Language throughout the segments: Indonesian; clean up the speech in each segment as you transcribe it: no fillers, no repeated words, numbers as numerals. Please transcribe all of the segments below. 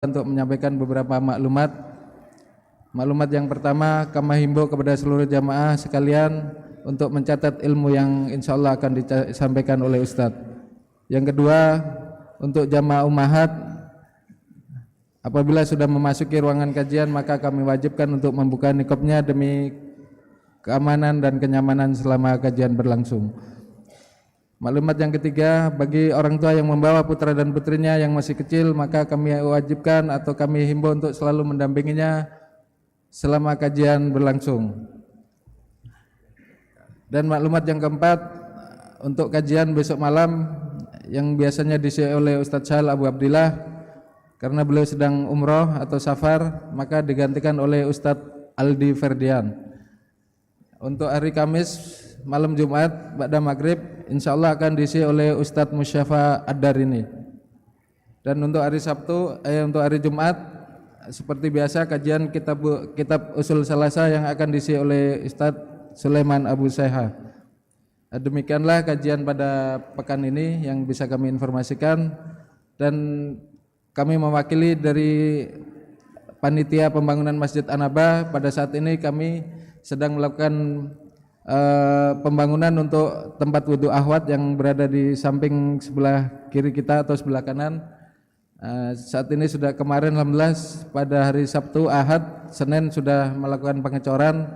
untuk menyampaikan beberapa maklumat. Maklumat yang pertama, kami himbau kepada seluruh jamaah sekalian untuk mencatat ilmu yang insya Allah akan disampaikan oleh Ustadz. Yang kedua, untuk jamaah ummahat, apabila sudah memasuki ruangan kajian maka kami wajibkan untuk membuka niqabnya demi keamanan dan kenyamanan selama kajian berlangsung. Maklumat yang ketiga, bagi orang tua yang membawa putra dan putrinya yang masih kecil, maka kami wajibkan atau kami himbau untuk selalu mendampinginya selama kajian berlangsung. Dan maklumat yang keempat, untuk kajian besok malam yang biasanya diisi oleh Ustadz Syahal Abu Abdillah, karena beliau sedang umroh atau safar, maka digantikan oleh Ustadz Aldi Ferdian. Untuk hari Kamis malam Jumat ba'da maghrib insyaallah akan diisi oleh Ustadz Musyafa Ad-Darini. Dan untuk hari Sabtu untuk hari Jumat seperti biasa kajian kitab Usul Salasa yang akan diisi oleh Ustadz Sulaiman Abu Seha. Demikianlah kajian pada pekan ini yang bisa kami informasikan, dan kami mewakili dari panitia pembangunan Masjid An-Nabah. Pada saat ini kami sedang melakukan pembangunan untuk tempat wudhu ahwat yang berada di samping sebelah kiri kita atau sebelah kanan. Saat ini sudah, kemarin alhamdulillah pada hari Sabtu, Ahad, Senin sudah melakukan pengecoran,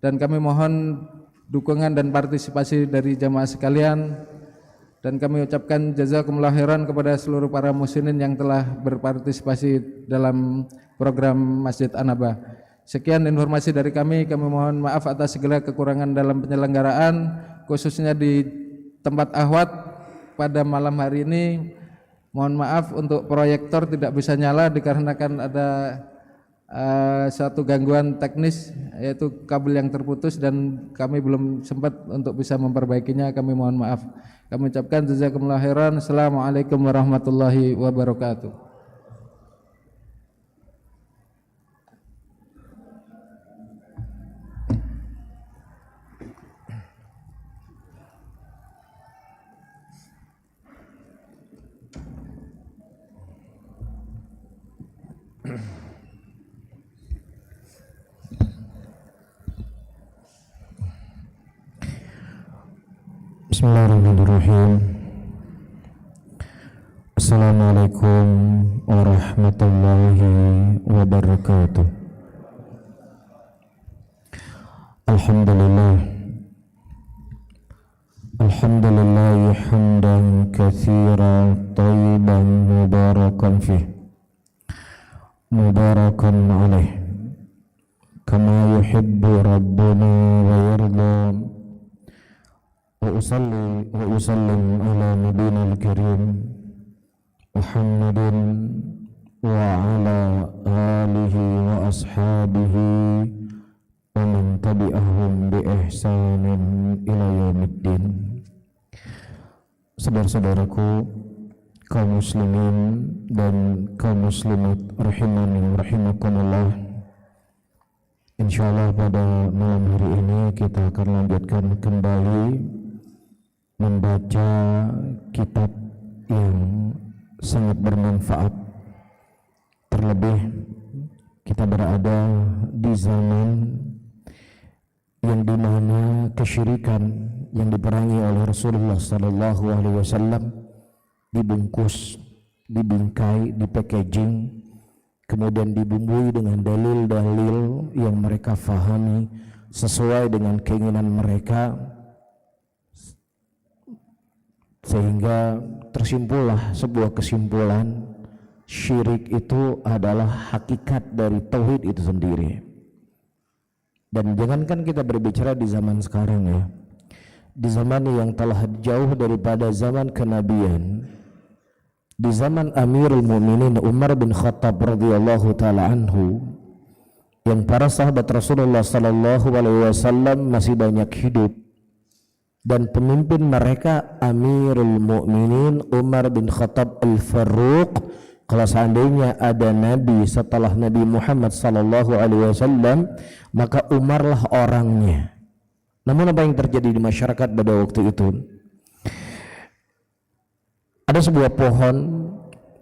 dan kami mohon dukungan dan partisipasi dari jamaah sekalian, dan kami ucapkan jazakumullah khairan kepada seluruh para muslimin yang telah berpartisipasi dalam program Masjid An-Nabah. Sekian informasi dari kami mohon maaf atas segala kekurangan dalam penyelenggaraan, khususnya di tempat ahwat pada malam hari ini. Mohon maaf untuk proyektor tidak bisa nyala dikarenakan ada satu gangguan teknis, yaitu kabel yang terputus, dan kami belum sempat untuk bisa memperbaikinya. Kami mohon maaf. Kami ucapkan jazakumullah khairan. Assalamualaikum warahmatullahi wabarakatuh. Bismillahirrahmanirrahim. Assalamualaikum warahmatullahi wabarakatuh. Alhamdulillah. Alhamdulillah hamdan katsiran thayyiban mubarakan fih, mubarakan alaih, kama yuhibbu rabbuna wa yarda. Wa usallim ala nabiyina al-karim Muhammadin wa ala alihi wa ashabihi wa man tabi'ahum bi ihsanin ila yaumiddin. Saudara-saudaraku kaum muslimin dan kaum muslimat rahimani wa rahimakumullah, insyaallah pada malam hari ini kita akan lanjutkan kembali membaca kitab yang sangat bermanfaat. Terlebih kita berada di zaman yang dimana kesyirikan yang diperangi oleh Rasulullah sallallahu alaihi wasallam dibungkus, dibingkai, dipackaging, kemudian dibumbui dengan dalil-dalil yang mereka fahami sesuai dengan keinginan mereka, sehingga tersimpullah sebuah kesimpulan, syirik itu adalah hakikat dari tauhid itu sendiri. Dan jangankan kita berbicara di zaman sekarang ya, di zaman yang telah jauh daripada zaman kenabian, di zaman Amirul Mukminin Umar bin Khattab radhiyallahu taala anhu, yang para sahabat Rasulullah sallallahu alaihi wasallam masih banyak hidup, dan pemimpin mereka Amirul Mukminin Umar bin Khattab Al-Faruq. Kalau seandainya ada nabi setelah Nabi Muhammad sallallahu alaihi wasallam, maka Umarlah orangnya. Namun apa yang terjadi di masyarakat pada waktu itu? Ada sebuah pohon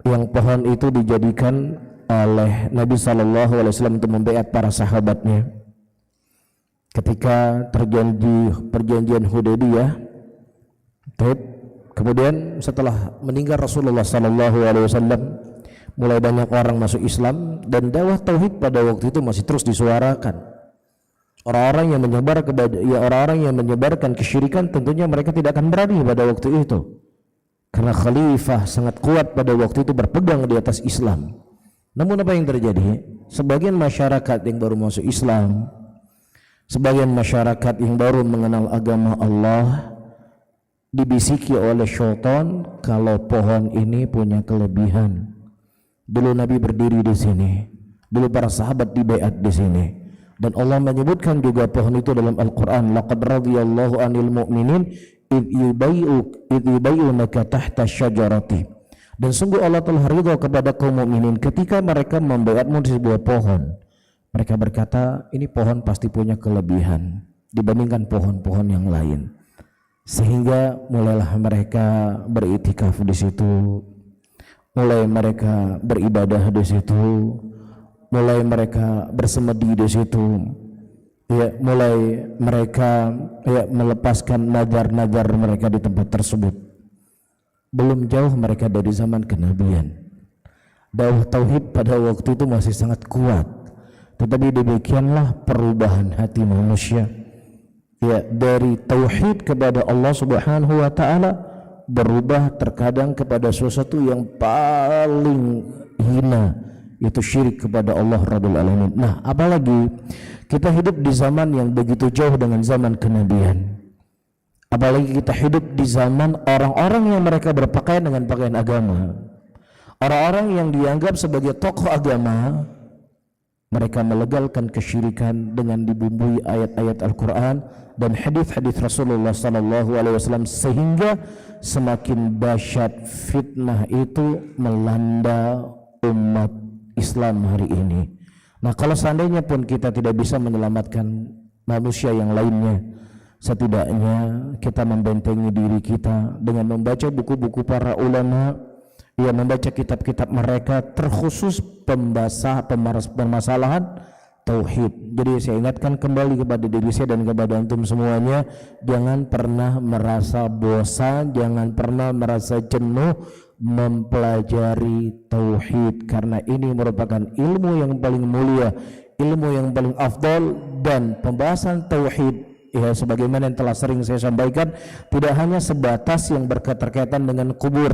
yang pohon itu dijadikan oleh Nabi SAW untuk membaiat para sahabatnya ketika terjadi perjanjian Hudaybiyah. Kemudian setelah meninggal Rasulullah SAW, mulai banyak orang masuk Islam dan dakwah tauhid pada waktu itu masih terus disuarakan. Orang-orang yang menyebarkan kesyirikan tentunya mereka tidak akan berani pada waktu itu, karena khalifah sangat kuat pada waktu itu berpegang di atas Islam. Namun apa yang terjadi? Sebagian masyarakat yang baru masuk Islam, sebagian masyarakat yang baru mengenal agama Allah, dibisiki oleh syaitan kalau pohon ini punya kelebihan. Dulu Nabi berdiri di sini, dulu para sahabat dibaiat di sini, dan Allah menyebutkan juga pohon itu dalam Al-Quran. Laqad radiyallahu anil mu'minin idh yubay'unaka tahta syajarati. Dan sungguh Allah telah ridha kepada kaum mukminin ketika mereka membaiatmu di sebuah pohon. Mereka berkata, ini pohon pasti punya kelebihan dibandingkan pohon-pohon yang lain. Sehingga mulailah mereka beriktikaf di situ, mulai mereka beribadah di situ, mulai mereka bersemedi di situ, ya, mulai mereka melepaskan nazar-nazar mereka di tempat tersebut. Belum jauh mereka dari zaman kenabian. Dakwah tauhid pada waktu itu masih sangat kuat, tetapi demikianlah perubahan hati manusia, ya, dari tauhid kepada Allah Subhanahu wa taala berubah terkadang kepada sesuatu yang paling hina, itu syirik kepada Allah Rabbul Alamin. Nah, apalagi kita hidup di zaman yang begitu jauh dengan zaman kenabian. Apalagi kita hidup di zaman orang-orang yang mereka berpakaian dengan pakaian agama, orang-orang yang dianggap sebagai tokoh agama, mereka melegalkan kesyirikan dengan dibumbui ayat-ayat Al-Quran dan hadis-hadis Rasulullah SAW, sehingga semakin dahsyat fitnah itu melanda umat Islam hari ini. Nah, kalau seandainya pun kita tidak bisa menyelamatkan manusia yang lainnya, setidaknya kita membentengi diri kita dengan membaca buku-buku para ulama, ya, membaca kitab-kitab mereka, terkhusus permasalahan tauhid. Jadi saya ingatkan kembali kepada diri saya dan kepada antum semuanya, jangan pernah merasa bosan, jangan pernah merasa jenuh mempelajari tauhid, karena ini merupakan ilmu yang paling mulia, ilmu yang paling afdal. Dan pembahasan tauhid, ya, sebagaimana yang telah sering saya sampaikan, tidak hanya sebatas yang berkaitan dengan kubur,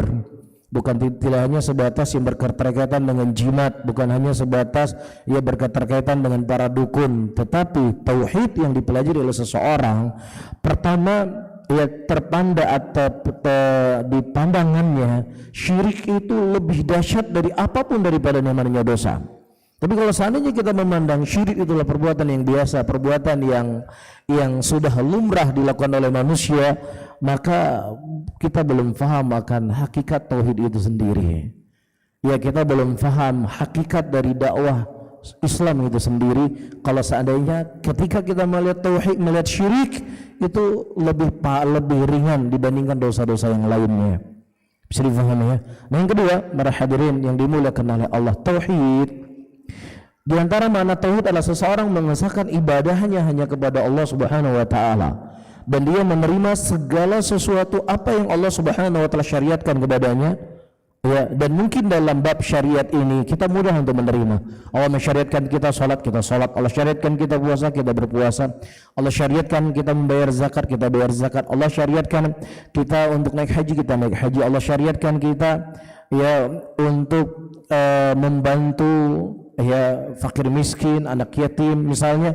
bukan tidak hanya sebatas yang berkaitan dengan jimat, bukan hanya sebatas ya berkaitan dengan para dukun, tetapi tauhid yang dipelajari oleh seseorang, pertama, ya, terpandang atau di pandangannya syirik itu lebih dahsyat dari apapun daripada namanya dosa. Tapi kalau seandainya kita memandang syirik itulah perbuatan yang biasa, perbuatan yang sudah lumrah dilakukan oleh manusia, maka kita belum paham akan hakikat tauhid itu sendiri. Ya, kita belum paham hakikat dari dakwah Islam itu sendiri. Kalau seandainya ketika kita melihat tauhid, melihat syirik itu lebih ringan dibandingkan dosa-dosa yang lainnya. Bisa difahami, ya. Nah, yang kedua, para hadirin yang dimuliakan oleh Allah, tauhid di antara makna tauhid adalah seseorang mengesahkan ibadahnya hanya kepada Allah Subhanahu wa taala, dan dia menerima segala sesuatu apa yang Allah Subhanahu wa taala syariatkan kepadanya. Ya, dan mungkin dalam bab syariat ini kita mudah untuk menerima. Allah mensyariatkan kita salat, kita salat. Allah syariatkan kita puasa, kita berpuasa. Allah syariatkan kita membayar zakat, kita bayar zakat. Allah syariatkan kita untuk naik haji, kita naik haji. Allah syariatkan kita, ya, untuk membantu, ya, fakir miskin, anak yatim misalnya.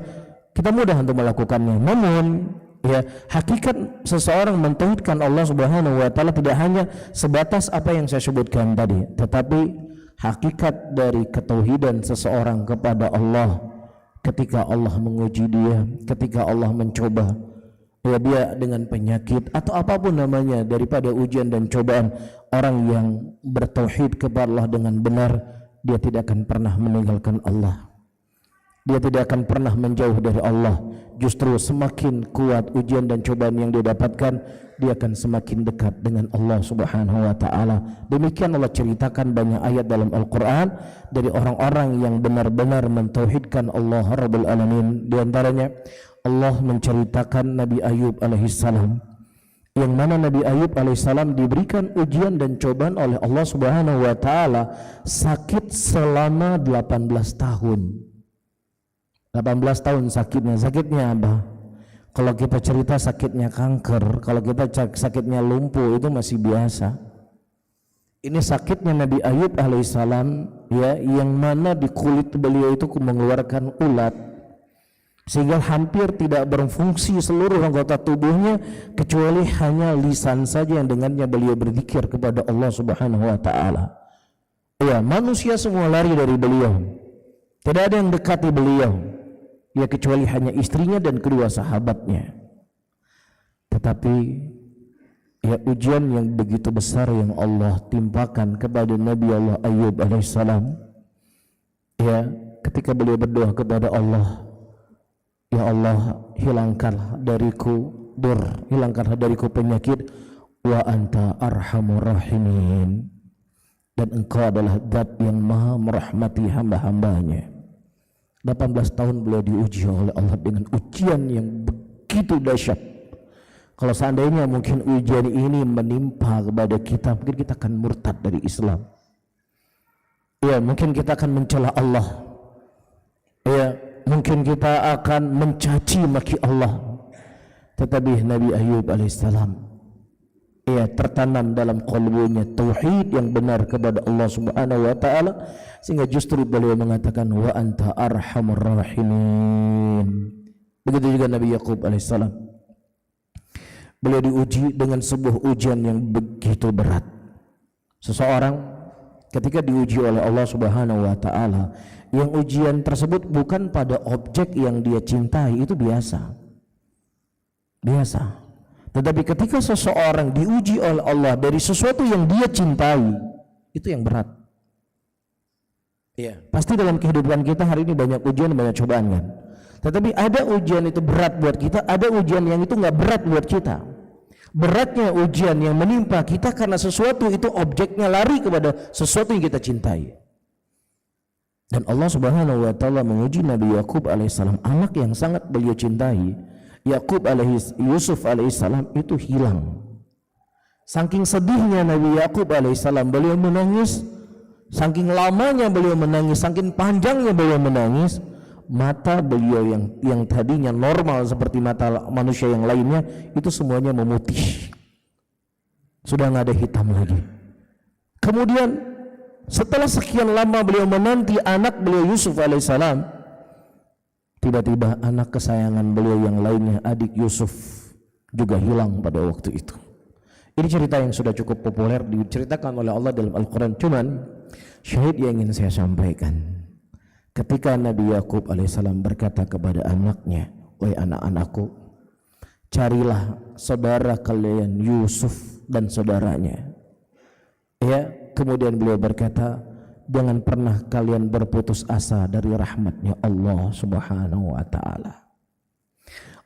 Kita mudah untuk melakukannya. Namun, ya, hakikat seseorang mentauhidkan Allah Subhanahu wa taala tidak hanya sebatas apa yang saya sebutkan tadi, tetapi hakikat dari ketauhidan seseorang kepada Allah ketika Allah menguji dia, ketika Allah mencoba, ya, dia dengan penyakit atau apapun namanya daripada ujian dan cobaan, orang yang bertauhid kepada Allah dengan benar, dia tidak akan pernah meninggalkan Allah. Dia tidak akan pernah menjauh dari Allah. justru semakin kuat ujian dan cobaan yang dia dapatkan, dia akan semakin dekat dengan Allah Subhanahu wa taala. Demikian Allah ceritakan banyak ayat dalam Al-Qur'an dari orang-orang yang benar-benar mentauhidkan Allah Rabbul Alamin. Di antaranya Allah menceritakan Nabi Ayub alaihissalam, yang mana Nabi Ayub alaihissalam diberikan ujian dan cobaan oleh Allah Subhanahu wa taala, sakit selama 18 tahun. 18 tahun sakitnya apa? Kalau kita cerita sakitnya kanker, kalau kita sakitnya lumpuh itu masih biasa. Ini sakitnya Nabi Ayub alaihissalam, ya, yang mana di kulit beliau itu mengeluarkan ulat, sehingga hampir tidak berfungsi seluruh anggota tubuhnya kecuali hanya lisan saja yang dengannya beliau berzikir kepada Allah Subhanahu wa taala. Ya, manusia semua lari dari beliau. Tidak ada yang dekati beliau, ya, kecuali hanya istrinya dan kedua sahabatnya. Tetapi ya, ujian yang begitu besar yang Allah timpakan kepada Nabi Allah Ayub alaihissalam, ya, ketika beliau berdoa kepada Allah, ya Allah, hilangkanlah dariku hilangkanlah dariku penyakit, wa anta arhamur rahimin, dan engkau adalah zat yang maha merahmati hamba-hambanya. 18 tahun beliau diuji oleh Allah dengan ujian yang begitu dahsyat. Kalau seandainya mungkin ujian ini menimpa kepada kita, mungkin kita akan murtad dari Islam. Ya, mungkin kita akan mencela Allah. Ya, mungkin kita akan mencaci maki Allah. Tetapi Nabi Ayub alaihissalam, ya, tertanam dalam qalbunya tauhid yang benar kepada Allah Subhanahu wa taala, sehingga justru beliau mengatakan wa anta arhamur rahimin. Begitu juga Nabi Yakub alaihissalam, beliau diuji dengan sebuah ujian yang begitu berat. Seseorang ketika diuji oleh Allah Subhanahu wa taala, yang ujian tersebut bukan pada objek yang dia cintai, itu biasa. Tetapi ketika seseorang diuji oleh Allah dari sesuatu yang dia cintai, itu yang berat. Ya, pasti dalam kehidupan kita hari ini banyak ujian, banyak cobaan kan. Tetapi ada ujian itu berat buat kita, ada ujian yang itu nggak berat buat kita. Beratnya ujian yang menimpa kita karena sesuatu itu objeknya lari kepada sesuatu yang kita cintai. Dan Allah Subhanahu wa taala menguji Nabi Yakub alaihissalam, anak yang sangat beliau cintai. Yusuf alaihissalam itu hilang. Saking sedihnya Nabi Yakub alaihissalam, beliau menangis. Saking lamanya beliau menangis, saking panjangnya beliau menangis, mata beliau yang tadinya normal seperti mata manusia yang lainnya, itu semuanya memutih. Sudah nggak ada hitam lagi. Kemudian setelah sekian lama beliau menanti anak beliau Yusuf alaihissalam, tiba-tiba anak kesayangan beliau yang lainnya, adik Yusuf, juga hilang pada waktu itu. Ini cerita yang sudah cukup populer diceritakan oleh Allah dalam Al-Quran. Cuman syahid yang ingin saya sampaikan, ketika Nabi Yakub alaihissalam berkata kepada anaknya, wahai anak-anakku, carilah saudara kalian Yusuf dan saudaranya. Ya, kemudian beliau berkata, jangan pernah kalian berputus asa dari rahmatnya Allah Subhanahu wa ta'ala.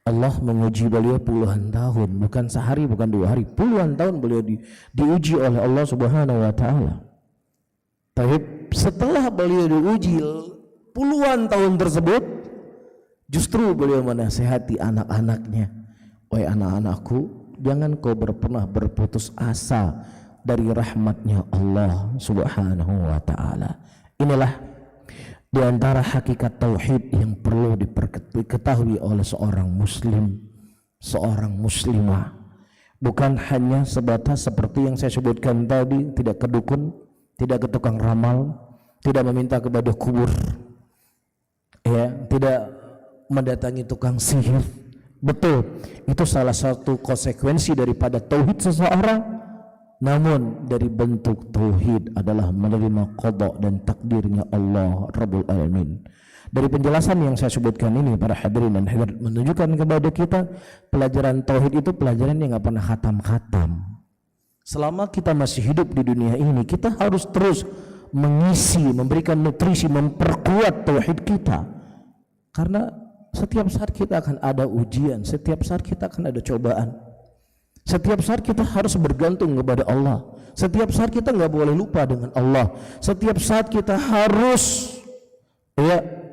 Allah menguji beliau puluhan tahun, bukan sehari, bukan 2 hari, puluhan tahun beliau diuji oleh Allah Subhanahu wa ta'ala. Tapi setelah beliau diuji puluhan tahun tersebut, justru beliau menasihati anak-anaknya, wahai anak-anakku, jangan kau pernah berputus asa dari rahmatnya Allah Subhanahu wa ta'ala. Inilah di antara hakikat tauhid yang perlu diketahui oleh seorang muslim, seorang muslimah. Bukan hanya sebatas seperti yang saya sebutkan tadi, tidak ke dukun, tidak ke tukang ramal, tidak meminta kepada kubur, ya, tidak mendatangi tukang sihir. Betul, itu salah satu konsekuensi daripada tauhid seseorang. Namun dari bentuk tauhid adalah menerima qada dan takdirnya Allah Rabbul Alamin. Dari penjelasan yang saya sebutkan ini, para hadirin dan hadirat, menunjukkan kepada kita pelajaran tauhid itu pelajaran yang nggak pernah khatam-khatam. Selama kita masih hidup di dunia ini, kita harus terus mengisi, memberikan nutrisi, memperkuat tauhid kita. Karena Setiap saat kita akan ada ujian, setiap saat kita akan ada cobaan. Setiap saat kita harus bergantung kepada Allah. Setiap saat kita nggak boleh lupa dengan Allah. Setiap saat kita harus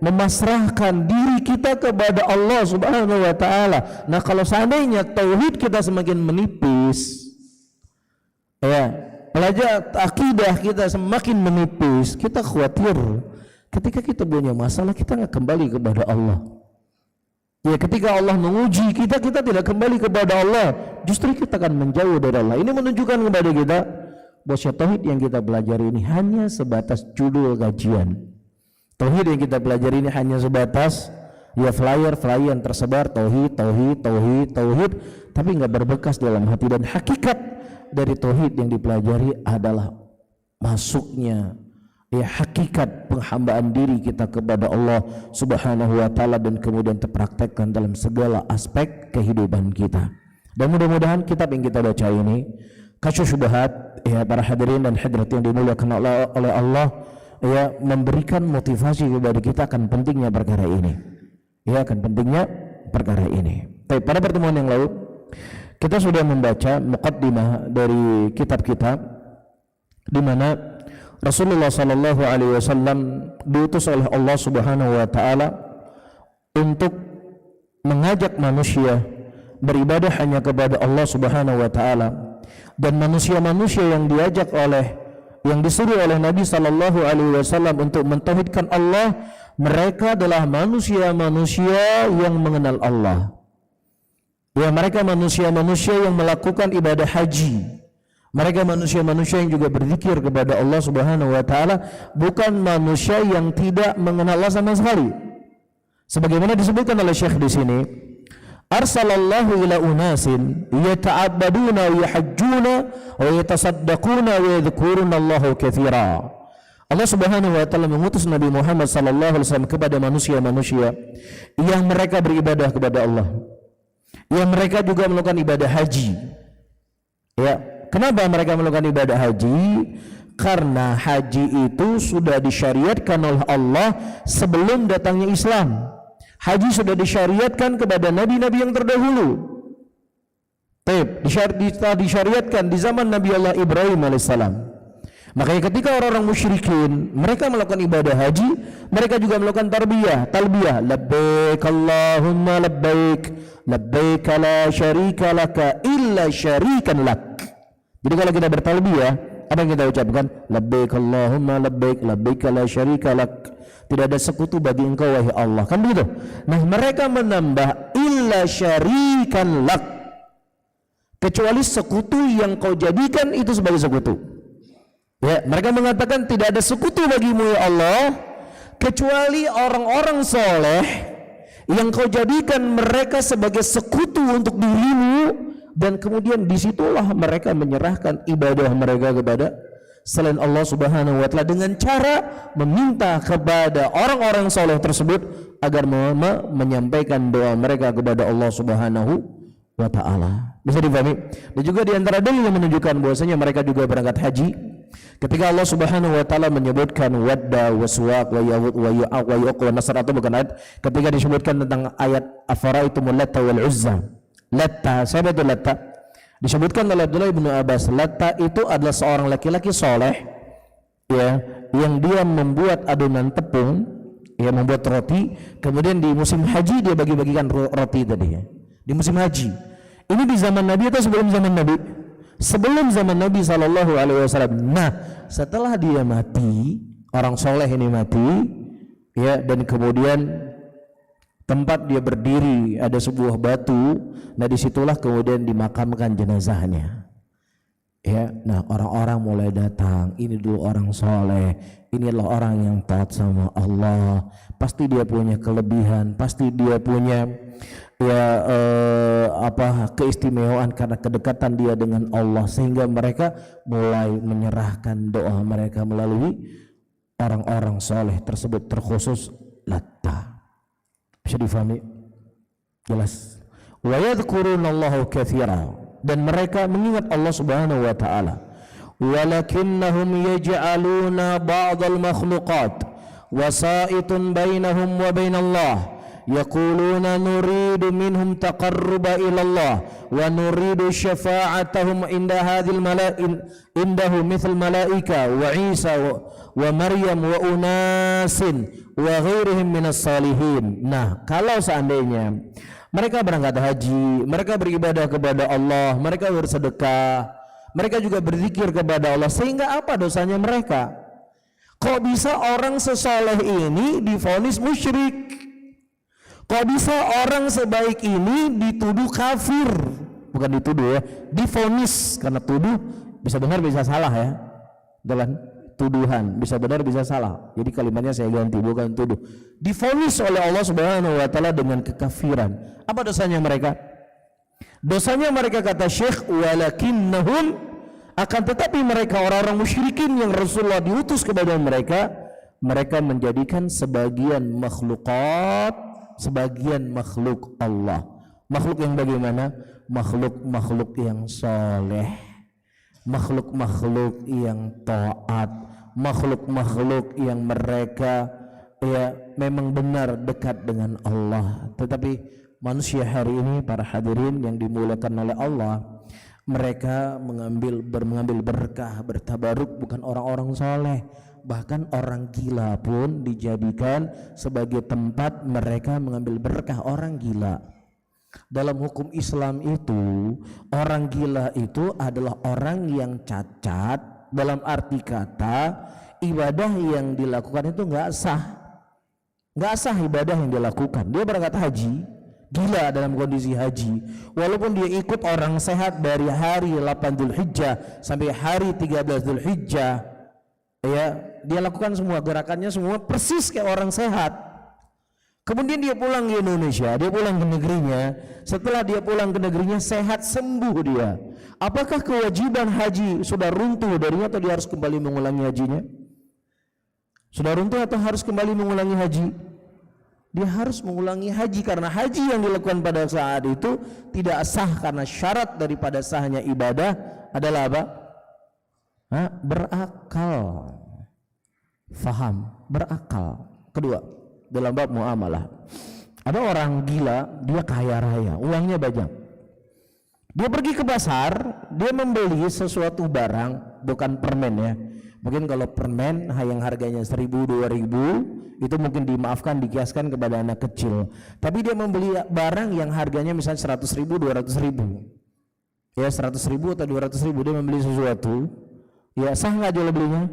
memasrahkan diri kita kepada Allah Subhanahu wa taala. Nah, kalau seandainya tauhid kita semakin menipis, pelajar akidah kita semakin menipis, kita khawatir ketika kita punya masalah kita nggak kembali kepada Allah. Ketika Allah menguji kita, kita tidak kembali kepada Allah, justru kita akan menjauh dari Allah. Ini menunjukkan kepada kita bahwa tauhid yang kita pelajari ini hanya sebatas judul kajian. Tauhid yang kita pelajari ini hanya sebatas flyer yang tersebar tauhid, tapi nggak berbekas dalam hati. Dan hakikat dari tauhid yang dipelajari adalah masuknya hakikat penghambaan diri kita kepada Allah Subhanahu wa taala dan kemudian terpraktekkan dalam segala aspek kehidupan kita. Dan mudah-mudahan kitab yang kita baca ini Kasyfus Syubhat, para hadirin dan hadirat yang dimuliakan oleh Allah, memberikan motivasi kepada kita akan pentingnya perkara ini. Baik, pada pertemuan yang lalu kita sudah membaca muqaddimah dari kitab kita di mana Rasulullah sallallahu alaihi wasallam diutus oleh Allah Subhanahu wa taala untuk mengajak manusia beribadah hanya kepada Allah Subhanahu wa taala, dan manusia-manusia yang disuruh oleh Nabi sallallahu alaihi wasallam untuk mentauhidkan Allah, mereka adalah manusia-manusia yang mengenal Allah. Mereka manusia-manusia yang melakukan ibadah haji. Mereka manusia-manusia yang juga berzikir kepada Allah Subhanahu wa taala, bukan manusia yang tidak mengenal Allah sama sekali. Sebagaimana disebutkan oleh Syekh di sini, arsalallahu ila unasin yata'abbaduna wa yahajjuna wa yatasaddaquna wa yadhkuruna Allahu katsira. Allah Subhanahu wa taala mengutus Nabi Muhammad sallallahu alaihi wasallam kepada manusia-manusia yang mereka beribadah kepada Allah, yang mereka juga melakukan ibadah haji. Kenapa mereka melakukan ibadah haji? Karena haji itu sudah disyariatkan oleh Allah sebelum datangnya Islam. Haji sudah disyariatkan kepada nabi-nabi yang terdahulu. Disyariatkan di zaman Nabi Allah Ibrahim alaihissalam. Makanya ketika orang-orang musyrikin mereka melakukan ibadah haji, mereka juga melakukan talbiyah, labbaik Allahumma labbaik, labbaik la syarika laka illa syarikan lak. Jadi kalau kita bertalbiyah, apa yang kita ucapkan? Labbaik Allahumma labbaik, labbaik la syarika lak. Tidak ada sekutu bagi engkau wahai Allah. Kan begitu? Nah, mereka menambah illa syarikan lak. Kecuali sekutu yang kau jadikan itu sebagai sekutu. Mereka mengatakan tidak ada sekutu bagimu ya Allah kecuali orang-orang soleh yang kau jadikan mereka sebagai sekutu untuk dirimu. Dan kemudian disitulah mereka menyerahkan ibadah mereka kepada selain Allah Subhanahu wa taala dengan cara meminta kepada orang-orang soleh tersebut agar menyampaikan doa mereka kepada Allah Subhanahu wa taala. Bisa dipahami? Dan juga di antara dalil yang menunjukkan bahwasanya mereka juga berangkat haji ketika Allah Subhanahu wa taala menyebutkan Wadda wa Suwaq wa Yawud wa Yu'aq wa Yu'aq wa Nasr, atau bukan ayat, ketika disebutkan tentang ayat afaraitumul Latta wal Uzza. Latta, siapa itu Latta? Disebutkan oleh Abdullah bin Abbas, Latta itu adalah seorang laki-laki soleh yang dia membuat adonan tepung, membuat roti, kemudian di musim haji dia bagi-bagikan roti tadi di musim haji. Ini di zaman Nabi atau sebelum zaman Nabi? Sebelum zaman Nabi SAW. Nah, setelah dia mati, orang soleh ini mati, dan kemudian tempat dia berdiri ada sebuah batu. Nah, disitulah kemudian dimakamkan jenazahnya. Nah, orang-orang mulai datang. Ini dulu orang soleh, inilah orang yang taat sama Allah. Pasti dia punya kelebihan, pasti dia punya keistimewaan karena kedekatan dia dengan Allah, sehingga mereka mulai menyerahkan doa mereka melalui orang-orang soleh tersebut, terkhusus Latta. Bisa difahami? Jelas. Wa yadhkurunallaha katsira, dan mereka mengingat Allah Subhanahu wa taala. Walakinnahum yaj'aluna ba'dal makhluqat wasa'itun bainahum wa bainallah yaquluna nuridu minhum taqarruba ila Allah wa nuridu syafa'atahum inda hadhil indahu mithl malaika wa Isa wa Maryam wa unasin wa ghairihim minas salihin. Nah, kalau seandainya mereka berangkat haji, mereka beribadah kepada Allah, mereka bersedekah, mereka juga berzikir kepada Allah, sehingga apa dosanya mereka? Kok bisa orang sesoleh ini divonis musyrik? Kok bisa orang sebaik ini dituduh kafir? Bukan dituduh ya, divonis, karena tuduh bisa benar bisa salah ya. Dalam tuduhan bisa benar bisa salah. Jadi kalimatnya saya ganti, bukan tuduh. Divonis oleh Allah Subhanahu wa taala dengan kekafiran. Apa dosanya mereka? Dosanya mereka, kata Syekh, walakinnahum, akan tetapi mereka orang-orang musyrikin yang Rasulullah diutus kepada mereka, mereka menjadikan sebagian makhlukat sebagian makhluk Allah. Makhluk yang bagaimana? Makhluk-makhluk yang soleh, makhluk-makhluk yang taat, makhluk-makhluk yang mereka ya memang benar dekat dengan Allah. Tetapi manusia hari ini, para hadirin yang dimuliakan oleh Allah, mereka mengambil berkah, bertabaruk bukan orang-orang soleh, bahkan orang gila pun dijadikan sebagai tempat mereka mengambil berkah. Orang gila dalam hukum Islam itu, orang gila itu adalah orang yang cacat, dalam arti kata ibadah yang dilakukan itu nggak sah ibadah yang dilakukan. Dia berangkat haji gila dalam kondisi haji, walaupun dia ikut orang sehat dari hari 8 Dzulhijjah sampai hari 13 Dzulhijjah, ya, dia lakukan semua gerakannya semua persis kayak orang sehat. Kemudian dia pulang ke Indonesia, dia pulang ke negerinya. Setelah dia pulang ke negerinya sehat, sembuh dia. Apakah kewajiban haji sudah runtuh darinya atau dia harus kembali mengulangi hajinya? Sudah runtuh atau harus kembali mengulangi haji? Dia harus mengulangi haji, karena haji yang dilakukan pada saat itu tidak sah, karena syarat daripada sahnya ibadah adalah apa? Berakal. Faham? Berakal. Kedua, dalam bab muamalah, ada orang gila, dia kaya raya, uangnya banyak. Dia pergi ke pasar, dia membeli sesuatu barang, bukan permen ya. Mungkin kalau permen yang harganya 1.000, 2.000 itu mungkin dimaafkan, dikiaskan kepada anak kecil. Tapi dia membeli barang yang harganya misalnya 100.000, 200.000, ya 100.000 atau 200.000, dia membeli sesuatu. Ya sah nggak jual belinya?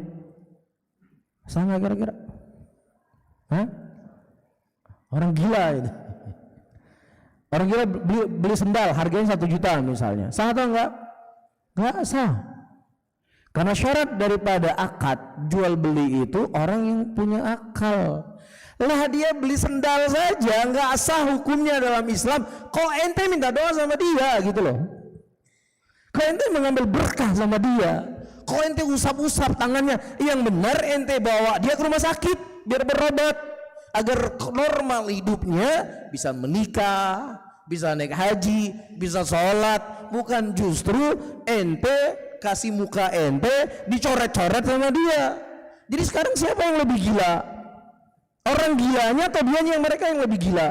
Sah nggak kira-kira? Orang gila itu. Orang gila beli sendal harganya 1 juta misalnya, sah atau enggak? Enggak sah. Karena syarat daripada akad jual beli itu orang yang punya akal. Lah dia beli sendal saja enggak sah hukumnya dalam Islam. Kok ente minta doa sama dia gitu loh? Kok ente mengambil berkah sama dia? Kok ente usap-usap tangannya? Yang benar ente bawa dia ke rumah sakit biar berobat, agar normal hidupnya, bisa menikah, bisa naik haji, bisa sholat. Bukan justru ente kasih muka ente dicoret-coret sama dia. Jadi sekarang siapa yang lebih gila? Orang gilanya atau dianya yang mereka yang lebih gila?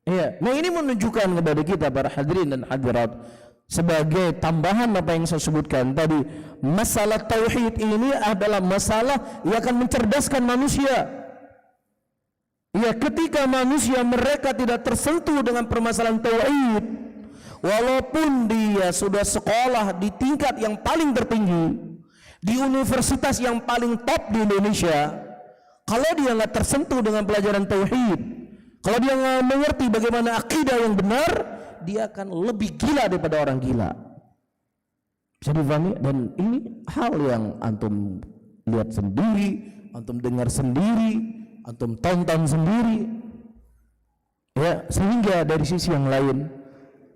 Iya. Nah ini menunjukkan kepada kita para hadirin dan hadirat, sebagai tambahan apa yang saya sebutkan tadi, masalah tauhid ini adalah masalah yang akan mencerdaskan manusia. Ya, ketika manusia mereka tidak tersentuh dengan permasalahan tauhid, walaupun dia sudah sekolah di tingkat yang paling tertinggi, di universitas yang paling top di Indonesia, kalau dia nggak tersentuh dengan pelajaran tauhid, kalau dia nggak mengerti bagaimana akidah yang benar, dia akan lebih gila daripada orang gila. Bisa difahami? Dan ini hal yang antum lihat sendiri, antum dengar sendiri, antum tonton sendiri. Ya, sehingga dari sisi yang lain,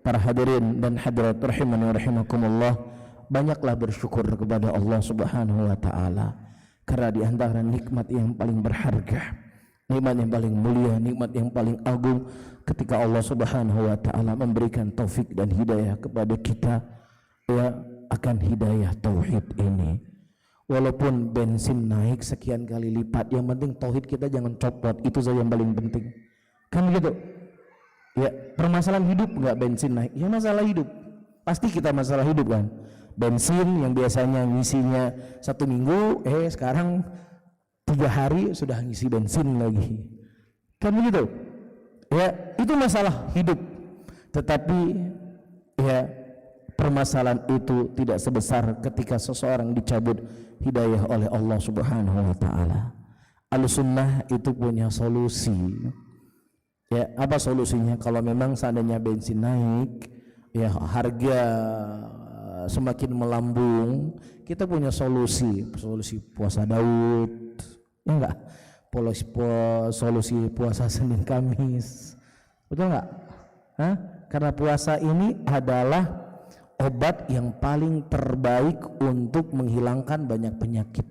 para hadirin dan hadirat rahimani wa rahimakumullah, banyaklah bersyukur kepada Allah Subhanahu wa taala, karena di antara nikmat yang paling berharga, nikmat yang paling mulia, nikmat yang paling agung, ketika Allah Subhanahu wa taala memberikan taufik dan hidayah kepada kita, ya, akan hidayah tauhid ini. Walaupun bensin naik sekian kali lipat, yang penting tauhid kita jangan copot, itu saja yang paling penting. Kan begitu. Ya, permasalahan hidup nggak bensin naik? Ya masalah hidup. Pasti kita masalah hidup kan. Bensin yang biasanya ngisinya 1 minggu, sekarang 3 hari sudah ngisi bensin lagi. Kan begitu. Ya, itu masalah hidup. Tetapi ya permasalahan itu tidak sebesar ketika seseorang dicabut hidayah oleh Allah Subhanahu wa taala. Ahlussunnah itu punya solusi. Ya, apa solusinya? Kalau memang seandainya bensin naik, ya harga semakin melambung, kita punya solusi puasa Daud, ya enggak? Solusi puasa Senin Kamis, betul enggak? Karena puasa ini adalah obat yang paling terbaik untuk menghilangkan banyak penyakit.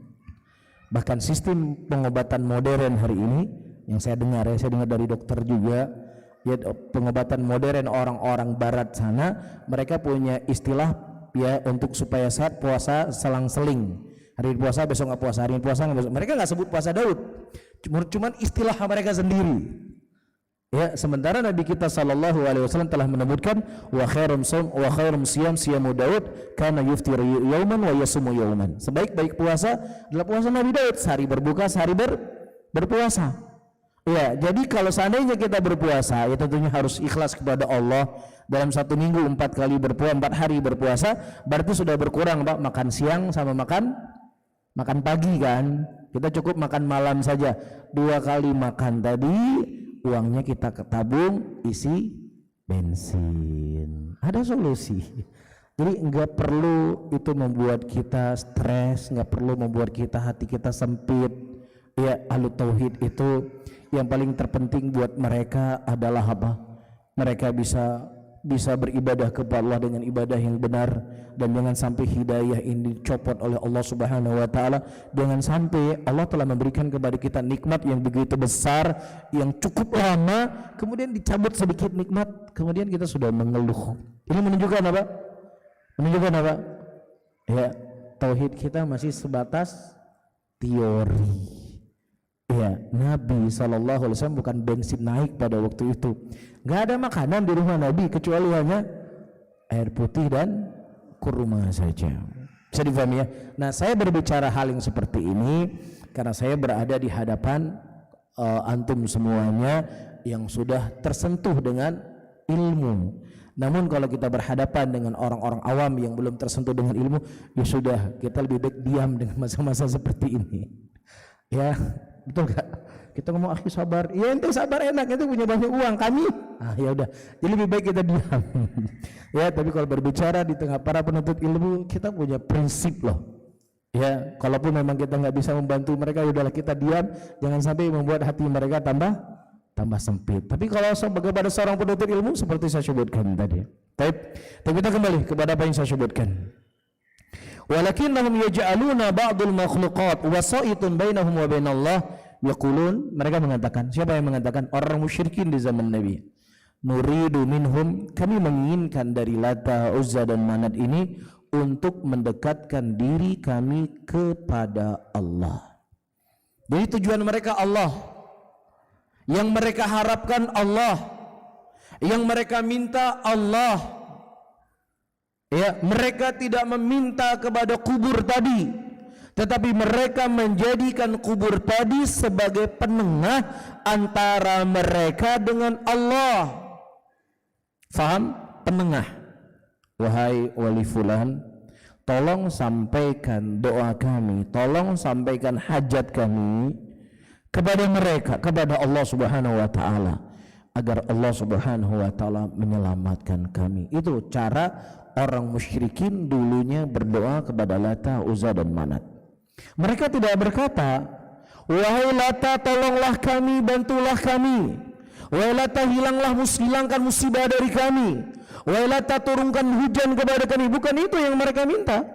Bahkan sistem pengobatan modern hari ini yang saya dengar dari dokter juga, ya, pengobatan modern orang-orang barat sana, mereka punya istilah ya untuk supaya sehat, puasa selang-seling. Hari ini puasa, besok nggak puasa, hari ini puasa nggak besok. Mereka nggak sebut puasa Daud, cuman istilah mereka sendiri. Ya, sementara Nabi kita sallallahu alaihi wasallam telah menyebutkan wa khairum siyamu Daud kana yuftiru yauman wa yasumu yauman. Sebaik-baik puasa adalah puasa Nabi Daud, sehari berbuka, sehari berpuasa. Ya, jadi kalau seandainya kita berpuasa, ya tentunya harus ikhlas kepada Allah. Dalam 1 minggu 4 kali berpuasa, 4 hari berpuasa, berarti sudah berkurang Pak, makan siang sama makan pagi kan. Kita cukup makan malam saja. 2 kali makan tadi, uangnya kita ketabung isi bensin. Ada solusi. Jadi enggak perlu itu membuat kita stres, enggak perlu membuat hati kita sempit. Ya, ahlu tauhid itu yang paling terpenting buat mereka adalah apa? Mereka bisa beribadah kepada Allah dengan ibadah yang benar, dan jangan sampai hidayah ini dicopot oleh Allah Subhanahu wa taala. Jangan sampai Allah telah memberikan kepada kita nikmat yang begitu besar, yang cukup lama, kemudian dicabut sedikit nikmat, kemudian kita sudah mengeluh. Ini menunjukkan apa? Ya, tauhid kita masih sebatas teori. Ya, Nabi SAW bukan bensin naik pada waktu itu. Gak ada makanan di rumah Nabi kecuali hanya air putih dan kurma saja. Bisa difahami ya? Nah, saya berbicara hal yang seperti ini karena saya berada di hadapan antum semuanya yang sudah tersentuh dengan ilmu. Namun kalau kita berhadapan dengan orang-orang awam yang belum tersentuh dengan ilmu, ya sudah, kita lebih baik diam dengan masa-masa seperti ini. Ya, betul gak? Kita ngomong akhi sabar, ya ente sabar enak, itu punya banyak uang, kami ya udah, jadi lebih baik kita diam. Ya, tapi kalau berbicara di tengah para penuntut ilmu, kita punya prinsip loh. Ya, kalaupun memang kita nggak bisa membantu mereka, udahlah kita diam, jangan sampai membuat hati mereka tambah sempit. Tapi kalau kepada seorang penuntut ilmu seperti saya sebutkan tadi. Tapi kita kembali kepada apa yang saya sebutkan. Walakinnahum yaj'aluna ba'dul makhluqat wasaitun bainahum wa bainallah yaqulun, mereka mengatakan, siapa yang mengatakan? Orang musyrikin di zaman Nabi. Nuridu minhum, kami menginginkan dari Lata, Uzza dan Manat ini untuk mendekatkan diri kami kepada Allah. Jadi tujuan mereka Allah, yang mereka harapkan Allah, yang mereka minta Allah. Ya, mereka tidak meminta kepada kubur tadi, tetapi mereka menjadikan kubur tadi sebagai penengah antara mereka dengan Allah. Faham? Penengah. Wahai wali fulan, tolong sampaikan doa kami, tolong sampaikan hajat kami kepada mereka, kepada Allah Subhanahu wa taala, agar Allah Subhanahu wa taala menyelamatkan kami. Itu cara orang musyrikin dulunya berdoa kepada Lata, Uzza dan Manat. Mereka tidak berkata, wahai Lata, tolonglah kami, bantulah kami. Wahai Lata, hilangkan musibah dari kami. Wahai Lata, turunkan hujan kepada kami. Bukan itu yang mereka minta.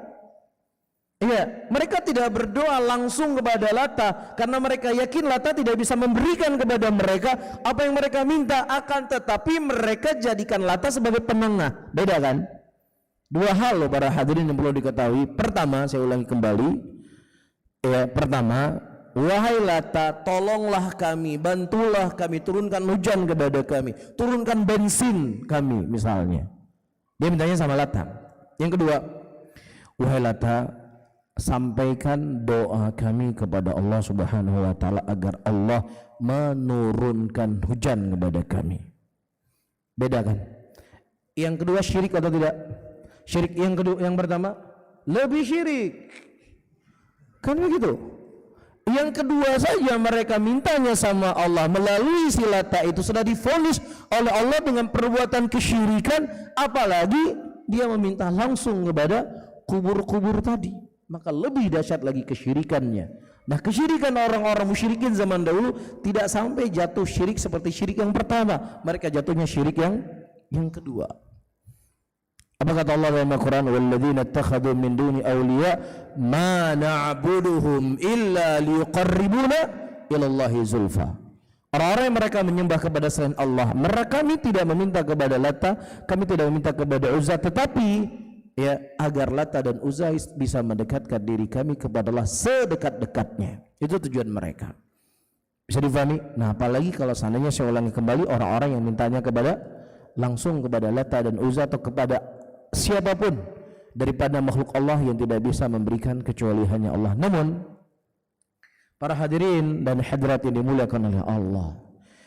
Iya, mereka tidak berdoa langsung kepada Lata karena mereka yakin Lata tidak bisa memberikan kepada mereka apa yang mereka minta, akan tetapi mereka jadikan Lata sebagai penengah. Beda kan? Dua hal loh para hadirin yang perlu diketahui. Pertama, saya ulangi kembali. Ya, pertama, wahai Lata, tolonglah kami, bantulah kami, turunkan hujan kepada kami, turunkan bensin kami misalnya. Dia mintanya sama Lata. Yang kedua, wahai Lata, sampaikan doa kami kepada Allah Subhanahu wa taala agar Allah menurunkan hujan kepada kami. Beda kan? Yang kedua syirik atau tidak? Syirik. Yang kedua, yang pertama lebih syirik. Kan begitu? Yang kedua saja mereka mintanya sama Allah melalui si Lata itu sudah divonis oleh Allah dengan perbuatan kesyirikan, apalagi dia meminta langsung kepada kubur-kubur tadi, maka lebih dahsyat lagi kesyirikannya. Nah, kesyirikan orang-orang musyrikin zaman dahulu tidak sampai jatuh syirik seperti syirik yang pertama, mereka jatuhnya syirik yang kedua. Apa kata Allah dalam Al-Quran? Walladzina ittakhadhu min duni awliya ma na'buduhum illa liqarribuna ilallahi zulfa. Orang-orang yang mereka menyembah kepada selain Allah, kami tidak meminta kepada Lata, kami tidak meminta kepada Uzza, tetapi ya agar Lata dan Uzza bisa mendekatkan diri kami kepada Allah sedekat-dekatnya. Itu tujuan mereka. Bisa difahami? Nah, apalagi kalau seandainya saya ulangi kembali, orang-orang yang mintanya kepada langsung kepada Lata dan Uzza atau kepada siapapun daripada makhluk Allah yang tidak bisa memberikan kecuali hanya Allah. Namun para hadirin dan hadirat yang dimuliakan oleh Allah,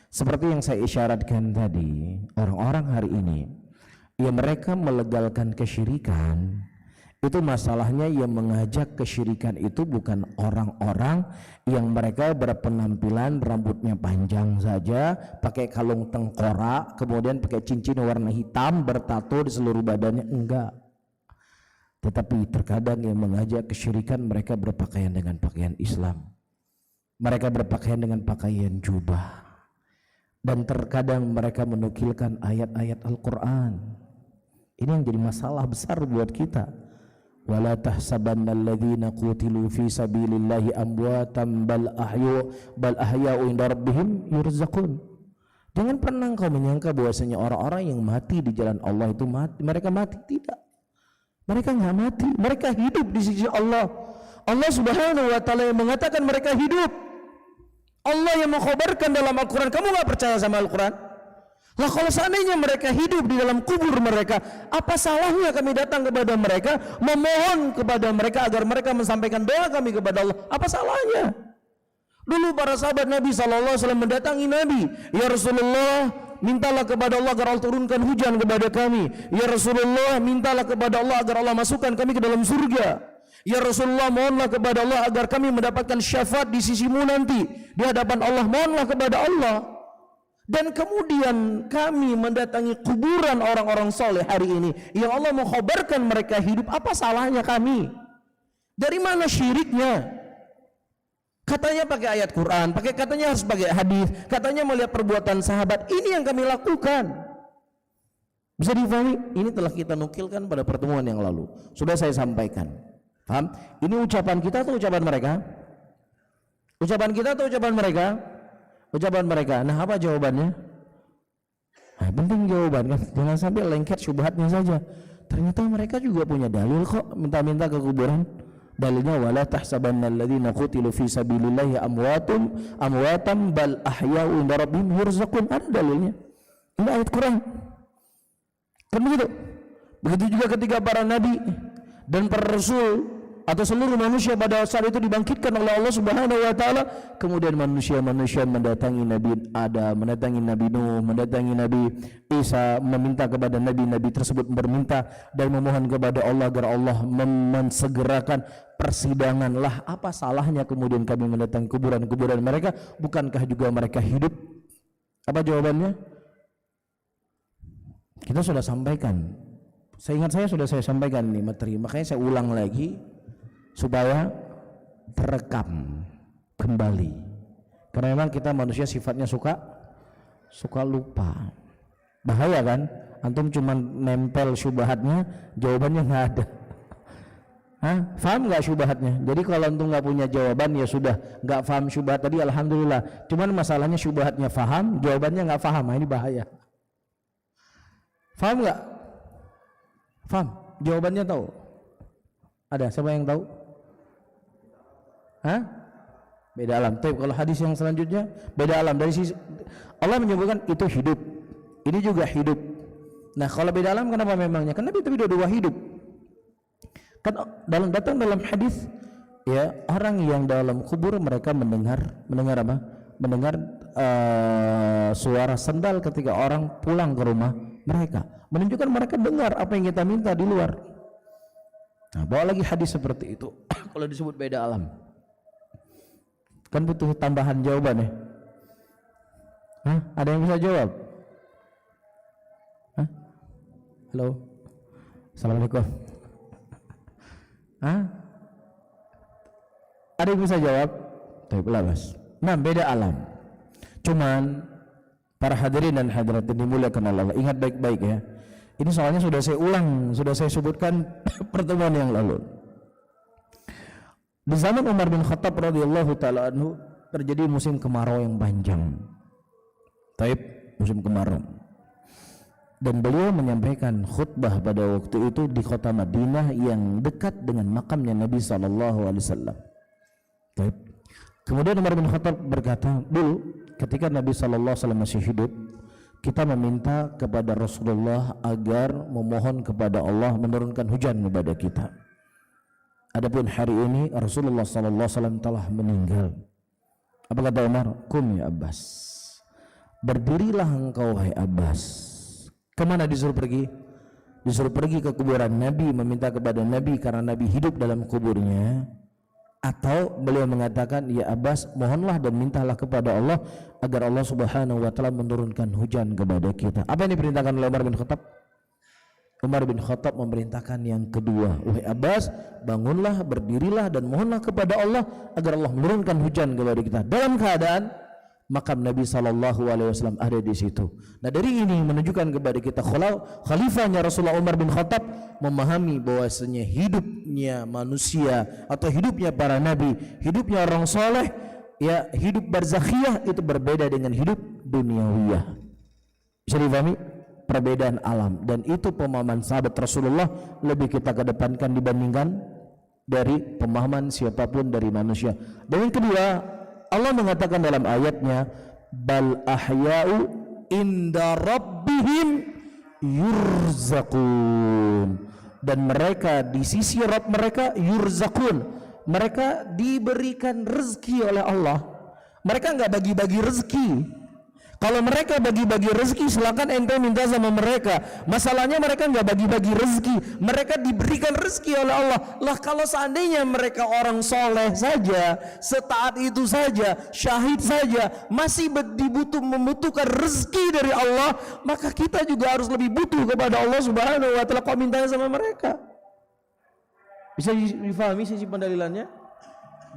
seperti yang saya isyaratkan tadi, orang-orang hari ini yang mereka melegalkan kesyirikan, itu masalahnya yang mengajak kesyirikan itu bukan orang-orang yang mereka berpenampilan rambutnya panjang saja, pakai kalung tengkorak, kemudian pakai cincin warna hitam, bertato di seluruh badannya, enggak. Tetapi terkadang yang mengajak kesyirikan mereka berpakaian dengan pakaian Islam, mereka berpakaian dengan pakaian jubah, dan terkadang mereka menukilkan ayat-ayat Al-Quran. Ini yang jadi masalah besar buat kita. Wala tahsabanna alladhina qutilu fi sabilillahi amwatan bal ahya'u inda rabbihim yurzaqun. Jangan pernah engkau menyangka bahwasanya orang-orang yang mati di jalan Allah itu mati, mereka mati. Tidak. Mereka enggak mati, mereka hidup di sisi Allah. Allah Subhanahu wa taala yang mengatakan mereka hidup. Allah yang mengkhabarkan dalam Al-Qur'an. Kamu enggak percaya sama Al-Qur'an? Lah kalau seandainya mereka hidup di dalam kubur mereka, apa salahnya kami datang kepada mereka, memohon kepada mereka agar mereka mensampaikan doa kami kepada Allah? Apa salahnya? Dulu para sahabat Nabi SAW mendatangi Nabi, ya Rasulullah, mintalah kepada Allah agar Allah turunkan hujan kepada kami. Ya Rasulullah, mintalah kepada Allah agar Allah masukkan kami ke dalam surga. Ya Rasulullah, mohonlah kepada Allah agar kami mendapatkan syafaat di sisimu nanti di hadapan Allah. Mohonlah kepada Allah. Dan kemudian kami mendatangi kuburan orang-orang soleh hari ini yang Allah mengkhabarkan mereka hidup. Apa salahnya kami? Dari mana syiriknya? Katanya pakai ayat Quran, katanya harus pakai hadis, katanya melihat perbuatan sahabat. Ini yang kami lakukan. Bisa difahami? Ini telah kita nukilkan pada pertemuan yang lalu. Sudah saya sampaikan. Paham? Ini ucapan kita atau ucapan mereka? Ucapan kita atau ucapan mereka? Ucapan mereka. Nah, apa jawabannya? Nah, penting jawaban kan. Jangan sampai lengket syubhatnya saja. Ternyata mereka juga punya dalil kok, minta-minta ke kuburan. Dalilnya wala tahsabanna alladziina qutilu fi sabilillahi amwatam bal ahya'u inda rabbihim yurzaqun. Ada dalilnya. Ini ayat Quran. Kan begitu? Begitu juga ketika para nabi dan para rasul atau seluruh manusia pada saat itu dibangkitkan oleh Allah Subhanahu wa taala, kemudian manusia-manusia mendatangi Nabi Adam, mendatangi Nabi Nuh, mendatangi Nabi Isa, meminta kepada nabi-nabi tersebut, berminta dan memohon kepada Allah agar Allah mensegerakan persidangan. Lah, apa salahnya kemudian kami mendatangi kuburan-kuburan mereka? Bukankah juga mereka hidup? Apa jawabannya? Kita sudah sampaikan. Seingat saya sudah saya sampaikan ini materi, makanya saya ulang lagi supaya terekam kembali. Karena memang kita manusia sifatnya suka lupa. Bahaya kan? Antum cuma nempel syubhatnya, jawabannya nggak ada. Hah? Faham nggak syubhatnya? Jadi kalau antum nggak punya jawaban, ya sudah nggak faham syubhat tadi, alhamdulillah. Cuman masalahnya syubhatnya faham, jawabannya nggak faham. Nah, ini bahaya. Faham nggak? Faham? Jawabannya tahu? Ada? Siapa yang tahu? Hah? beda alam. Tapi kalau hadis yang selanjutnya beda alam dari sisi Allah menyebutkan itu hidup, ini juga hidup. Nah kalau beda alam kenapa memangnya? Karena itu dua hidup. Kan datang dalam hadis ya, orang yang dalam kubur mereka mendengar apa? Mendengar suara sendal ketika orang pulang ke rumah mereka, menunjukkan mereka dengar apa yang kita minta di luar. Nah, bawa lagi hadis seperti itu. Kalau disebut beda alam, kan butuh tambahan jawaban ya. Hah? Ada yang bisa jawab? Hah? Halo, assalamualaikum. Hah? Ada yang bisa jawab? Baiklah mas. Nah, beda alam. Cuman para hadirin dan hadirat yang dimuliakan Allah, ingat baik-baik ya. Ini soalnya sudah saya ulang, sudah saya sebutkan pertemuan yang lalu. Di zaman Umar bin Khattab radhiyallahu taala anhu terjadi musim kemarau yang panjang. Taib, musim kemarau. Dan beliau menyampaikan khutbah pada waktu itu di kota Madinah yang dekat dengan makamnya Nabi sallallahu alaihi wasallam. Taib. Kemudian Umar bin Khattab berkata, dulu ketika Nabi sallallahu alaihi wasallam masih hidup, kita meminta kepada Rasulullah agar memohon kepada Allah menurunkan hujan kepada kita. Adapun hari ini Rasulullah sallallahu alaihi wasallam telah meninggal. Apa kata Umar? Kum ya Abbas. Berdirilah engkau hai Abbas. Kemana disuruh pergi? Disuruh pergi ke kuburan Nabi, meminta kepada Nabi karena Nabi hidup dalam kuburnya. Atau beliau mengatakan, ya Abbas, mohonlah dan mintalah kepada Allah agar Allah subhanahu wa ta'ala menurunkan hujan kepada kita. Apa yang diperintahkan oleh Umar bin Khattab? Umar bin Khattab memerintahkan yang kedua, wahai Abbas, bangunlah, berdirilah dan mohonlah kepada Allah agar Allah menurunkan hujan kepada kita. Dalam keadaan makam Nabi SAW ada di situ. Nah, dari ini menunjukkan kepada kita khalifahnya Rasulullah Umar bin Khattab memahami bahwasanya hidupnya manusia atau hidupnya para nabi, hidupnya orang soleh, ya hidup barzakhiyah itu berbeda dengan hidup duniawiyah. Bisa dipahami perbedaan alam, dan itu pemahaman sahabat Rasulullah lebih kita kedepankan dibandingkan dari pemahaman siapapun dari manusia. Dan yang kedua, Allah mengatakan dalam ayatnya, bal ahya'u inda rabbihim yurzaqun, dan mereka di sisi Rabb mereka yurzaqun, mereka diberikan rezeki oleh Allah. Mereka enggak bagi-bagi rezeki. Kalau mereka bagi-bagi rezeki, silakan ente minta sama mereka. Masalahnya mereka enggak bagi-bagi rezeki, mereka diberikan rezeki oleh Allah. Lah kalau seandainya mereka orang soleh saja, setaat itu saja, syahid saja, masih membutuhkan rezeki dari Allah, maka kita juga harus lebih butuh kepada Allah subhanahu wa ta'ala. Kok mintanya sama mereka? Bisa difahami sisi pendalilannya?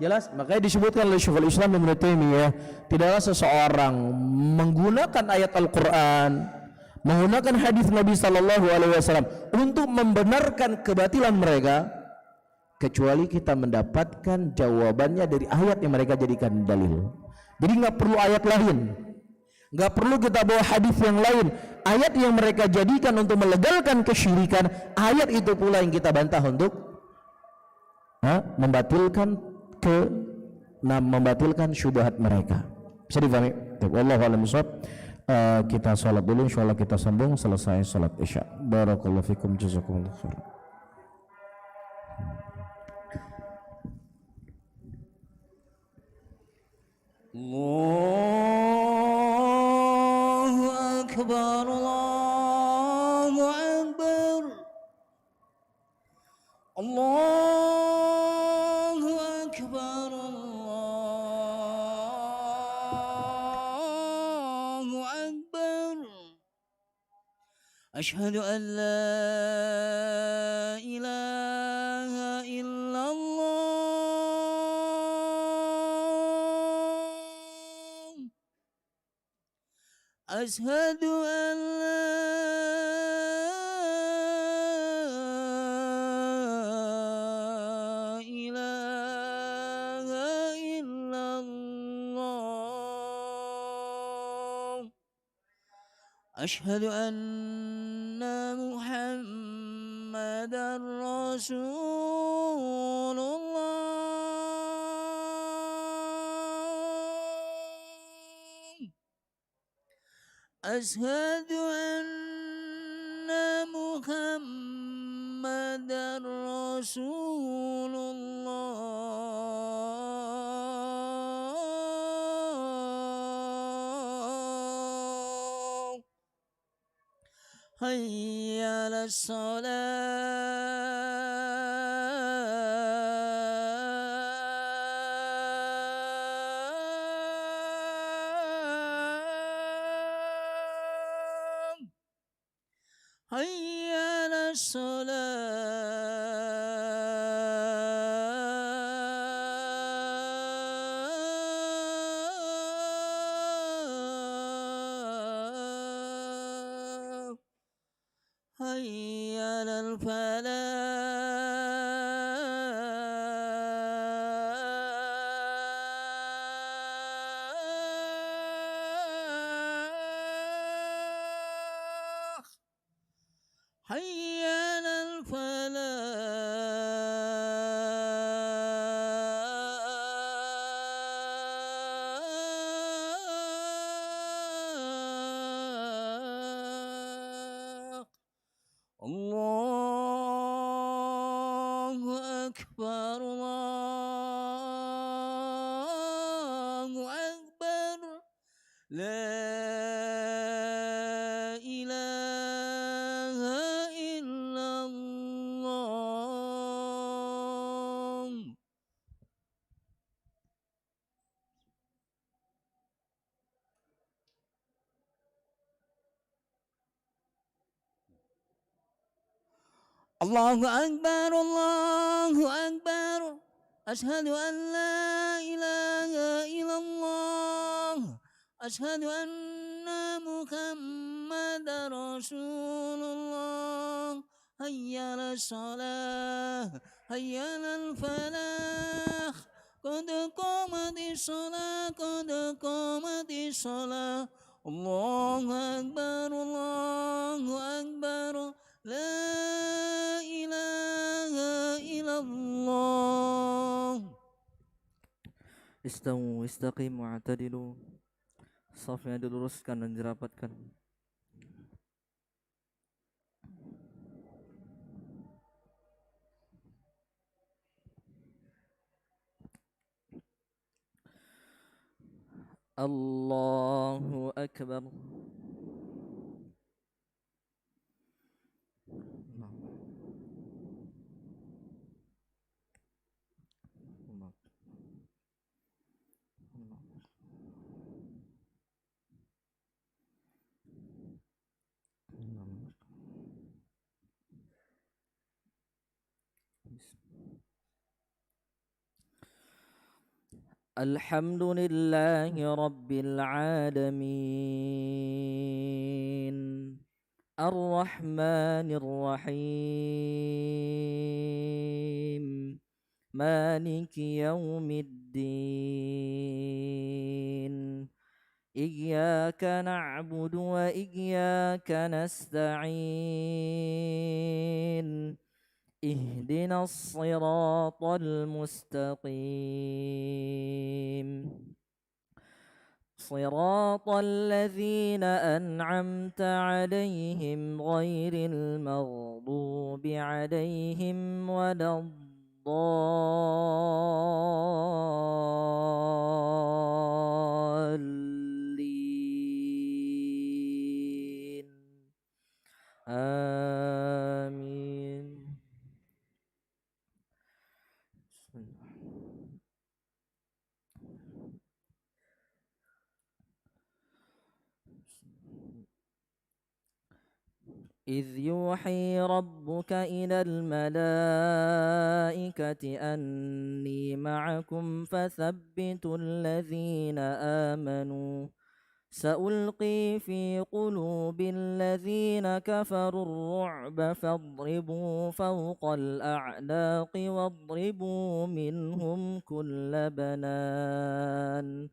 Jelas, makanya disebutkan oleh Syekhul Islam Ibnu Taimiyah, tidaklah seseorang menggunakan ayat Al-Qur'an, menggunakan hadis Nabi sallallahu alaihi wasallam untuk membenarkan kebatilan mereka kecuali kita mendapatkan jawabannya dari ayat yang mereka jadikan dalil. Jadi nggak perlu ayat lain, nggak perlu kita bawa hadis yang lain. Ayat yang mereka jadikan untuk melegalkan kesyirikan, ayat itu pula yang kita bantah untuk membatilkan syubhat mereka. Bisa difahami? Wallahu a'lam bishawab. Kita salat dulu, insyaallah kita sambung selesai salat Isya. Barakallahu fikum, jazakumullahu khairan. Allahu akbar, Allahu akbar, Allahu akbar, Allahu akbar. Asyhadu an la ilaha illallah. Asyhadu an la ilaha illallah. Asyhadu anna Muhammadar Rasulullah. أشهد أن محمدا رسول الله حي على الصلاة حي على الصلاة حي على الفلاح حي على الفلاح الله أكبر الله أكبر لا إله إلا الله الله أكبر الله أكبر أشهد أن لا إله إلا الله أشهد أن محمدا رسول الله حي على الصلاة حي على الفلاح قد قامت الصلاة قد قامت الصلاة الله أكبر الله أكبر لا إله إلا الله Istawu istaqimu wa'tadilu. Safnya diluruskan dan dirapatkan. Allahu Akbar. الحمد لله رب العالمين الرحمن الرحيم مالك يوم الدين إياك نعبد وإياك نستعين اهدنا الصراط المستقيم صراط الذين أنعمت عليهم غير المغضوب عليهم ولا الضالين آمين. إذ يوحي ربك إلى الملائكة أني معكم فثبتوا الذين آمنوا سألقي في قلوب الذين كفروا الرعب فاضربوا فوق الأعناق واضربوا منهم كل بنان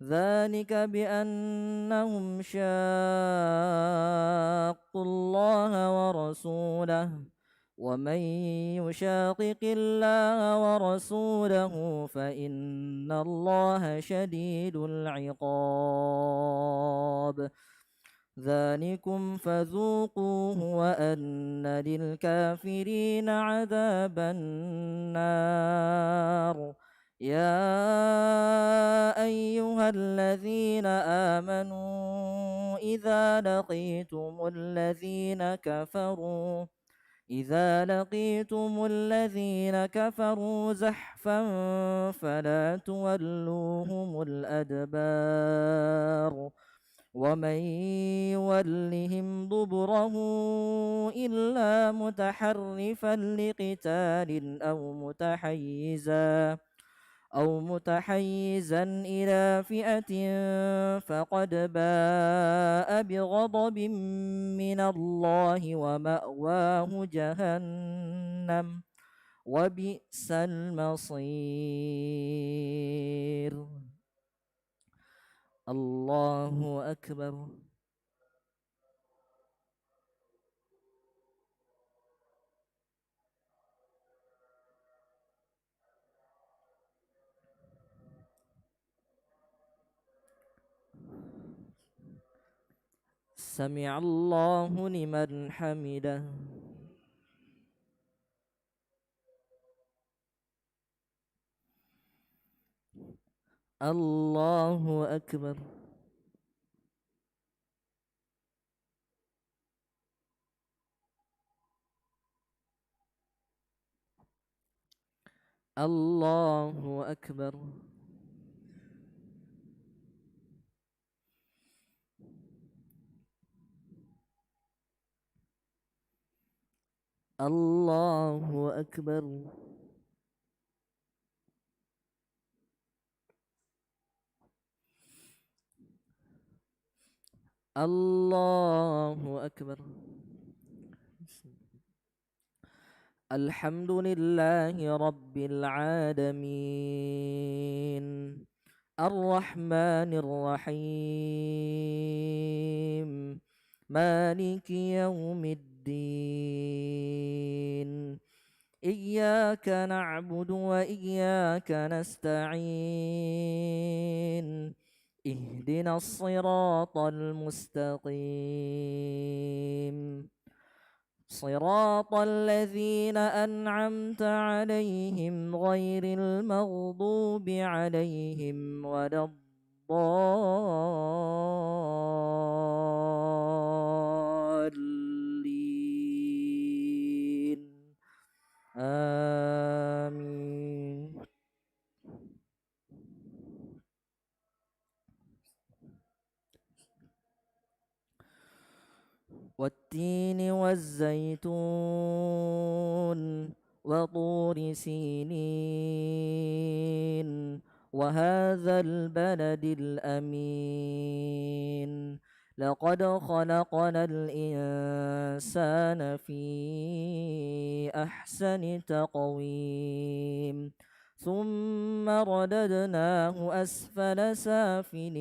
ذلك بأنهم شاقوا الله ورسوله ومن يشاقق الله ورسوله فإن الله شديد العقاب ذلكم فذوقوه وأن للكافرين عذاب النار يا أيها الذين آمنوا إذا لقيتم الذين كفروا زحفا فلا تولوهم الأدبار ومن يولهم دبره إلا متحرفا لقتال أو متحيزا إلى فئة فقد باء بغضب من الله ومأواه جهنم وبئس المصير الله أكبر. سمع الله لمن حمده. الله أكبر. الله أكبر. الله أكبر. الله أكبر. الحمد لله رب العالمين الرحمن الرحيم مالك يوم الدين إياك نعبد وإياك نستعين اهدنا الصراط المستقيم صراط الذين أنعمت عليهم غير المغضوب عليهم ولا الضالين آمين. والتين والزيتون وطور سينين وهذا البلد الأمين لقد خلقنا الإنسان في أحسن تقويم ثم رددناه أسفل سافلين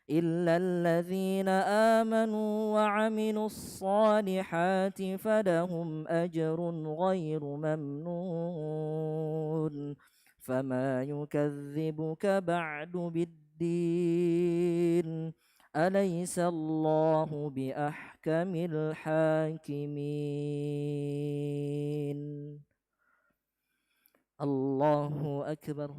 إلا الذين آمنوا وعملوا الصالحات فلهم أجر غير ممنون فما يكذبك بعد بالدين أليس الله بأحكم الحاكمين. الله أكبر.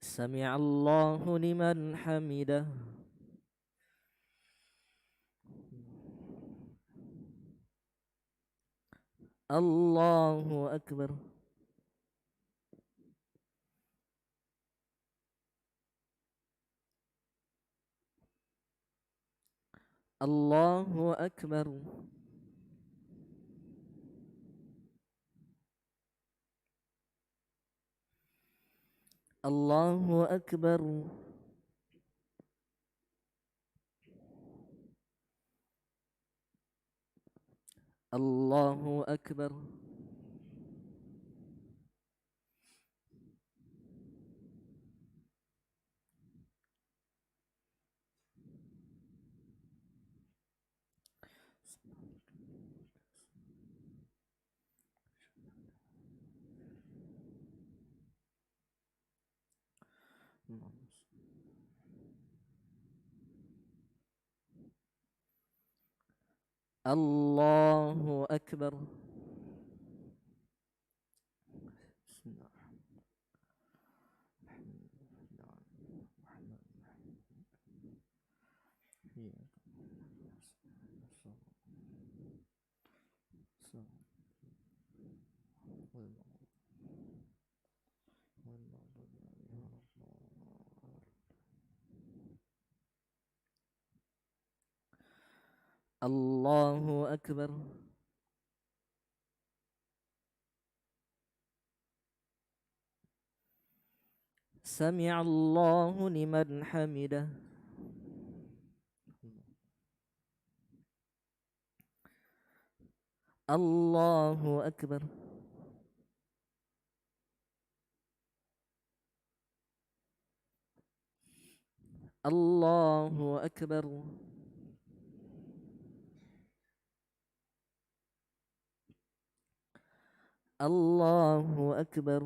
سمع الله لمن حمده. الله أكبر. الله أكبر. الله أكبر. الله أكبر. الله أكبر. بسم الله الله أكبر. سمع الله لمن حمده. الله أكبر. الله أكبر. الله أكبر.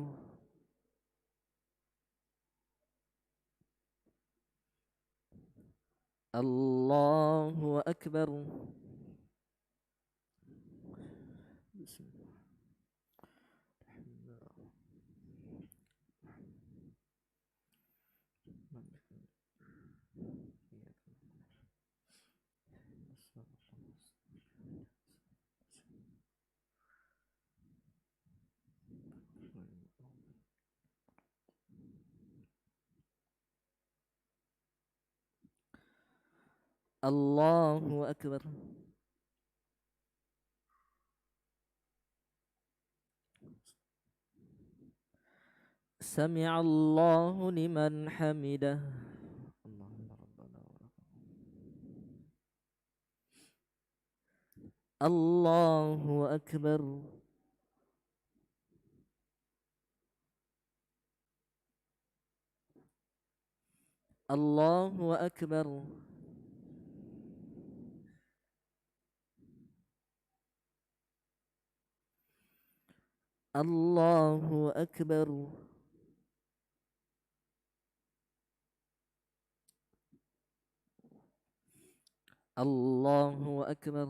الله أكبر. بسم الله. الله أكبر. سمع الله لمن حمده. اللهم ربنا ولك الله أكبر. الله أكبر. الله أكبر. الله أكبر.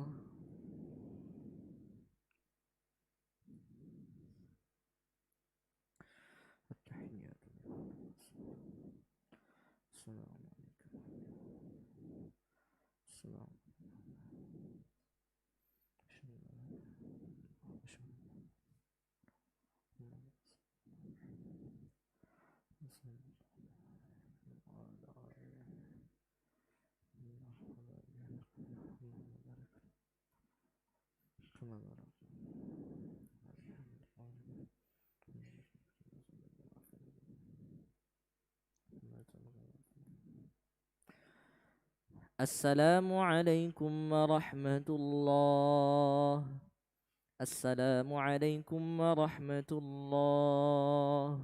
التحيات لله. السلام عليكم. السلام السلام عليكم ورحمة الله. السلام عليكم ورحمة الله.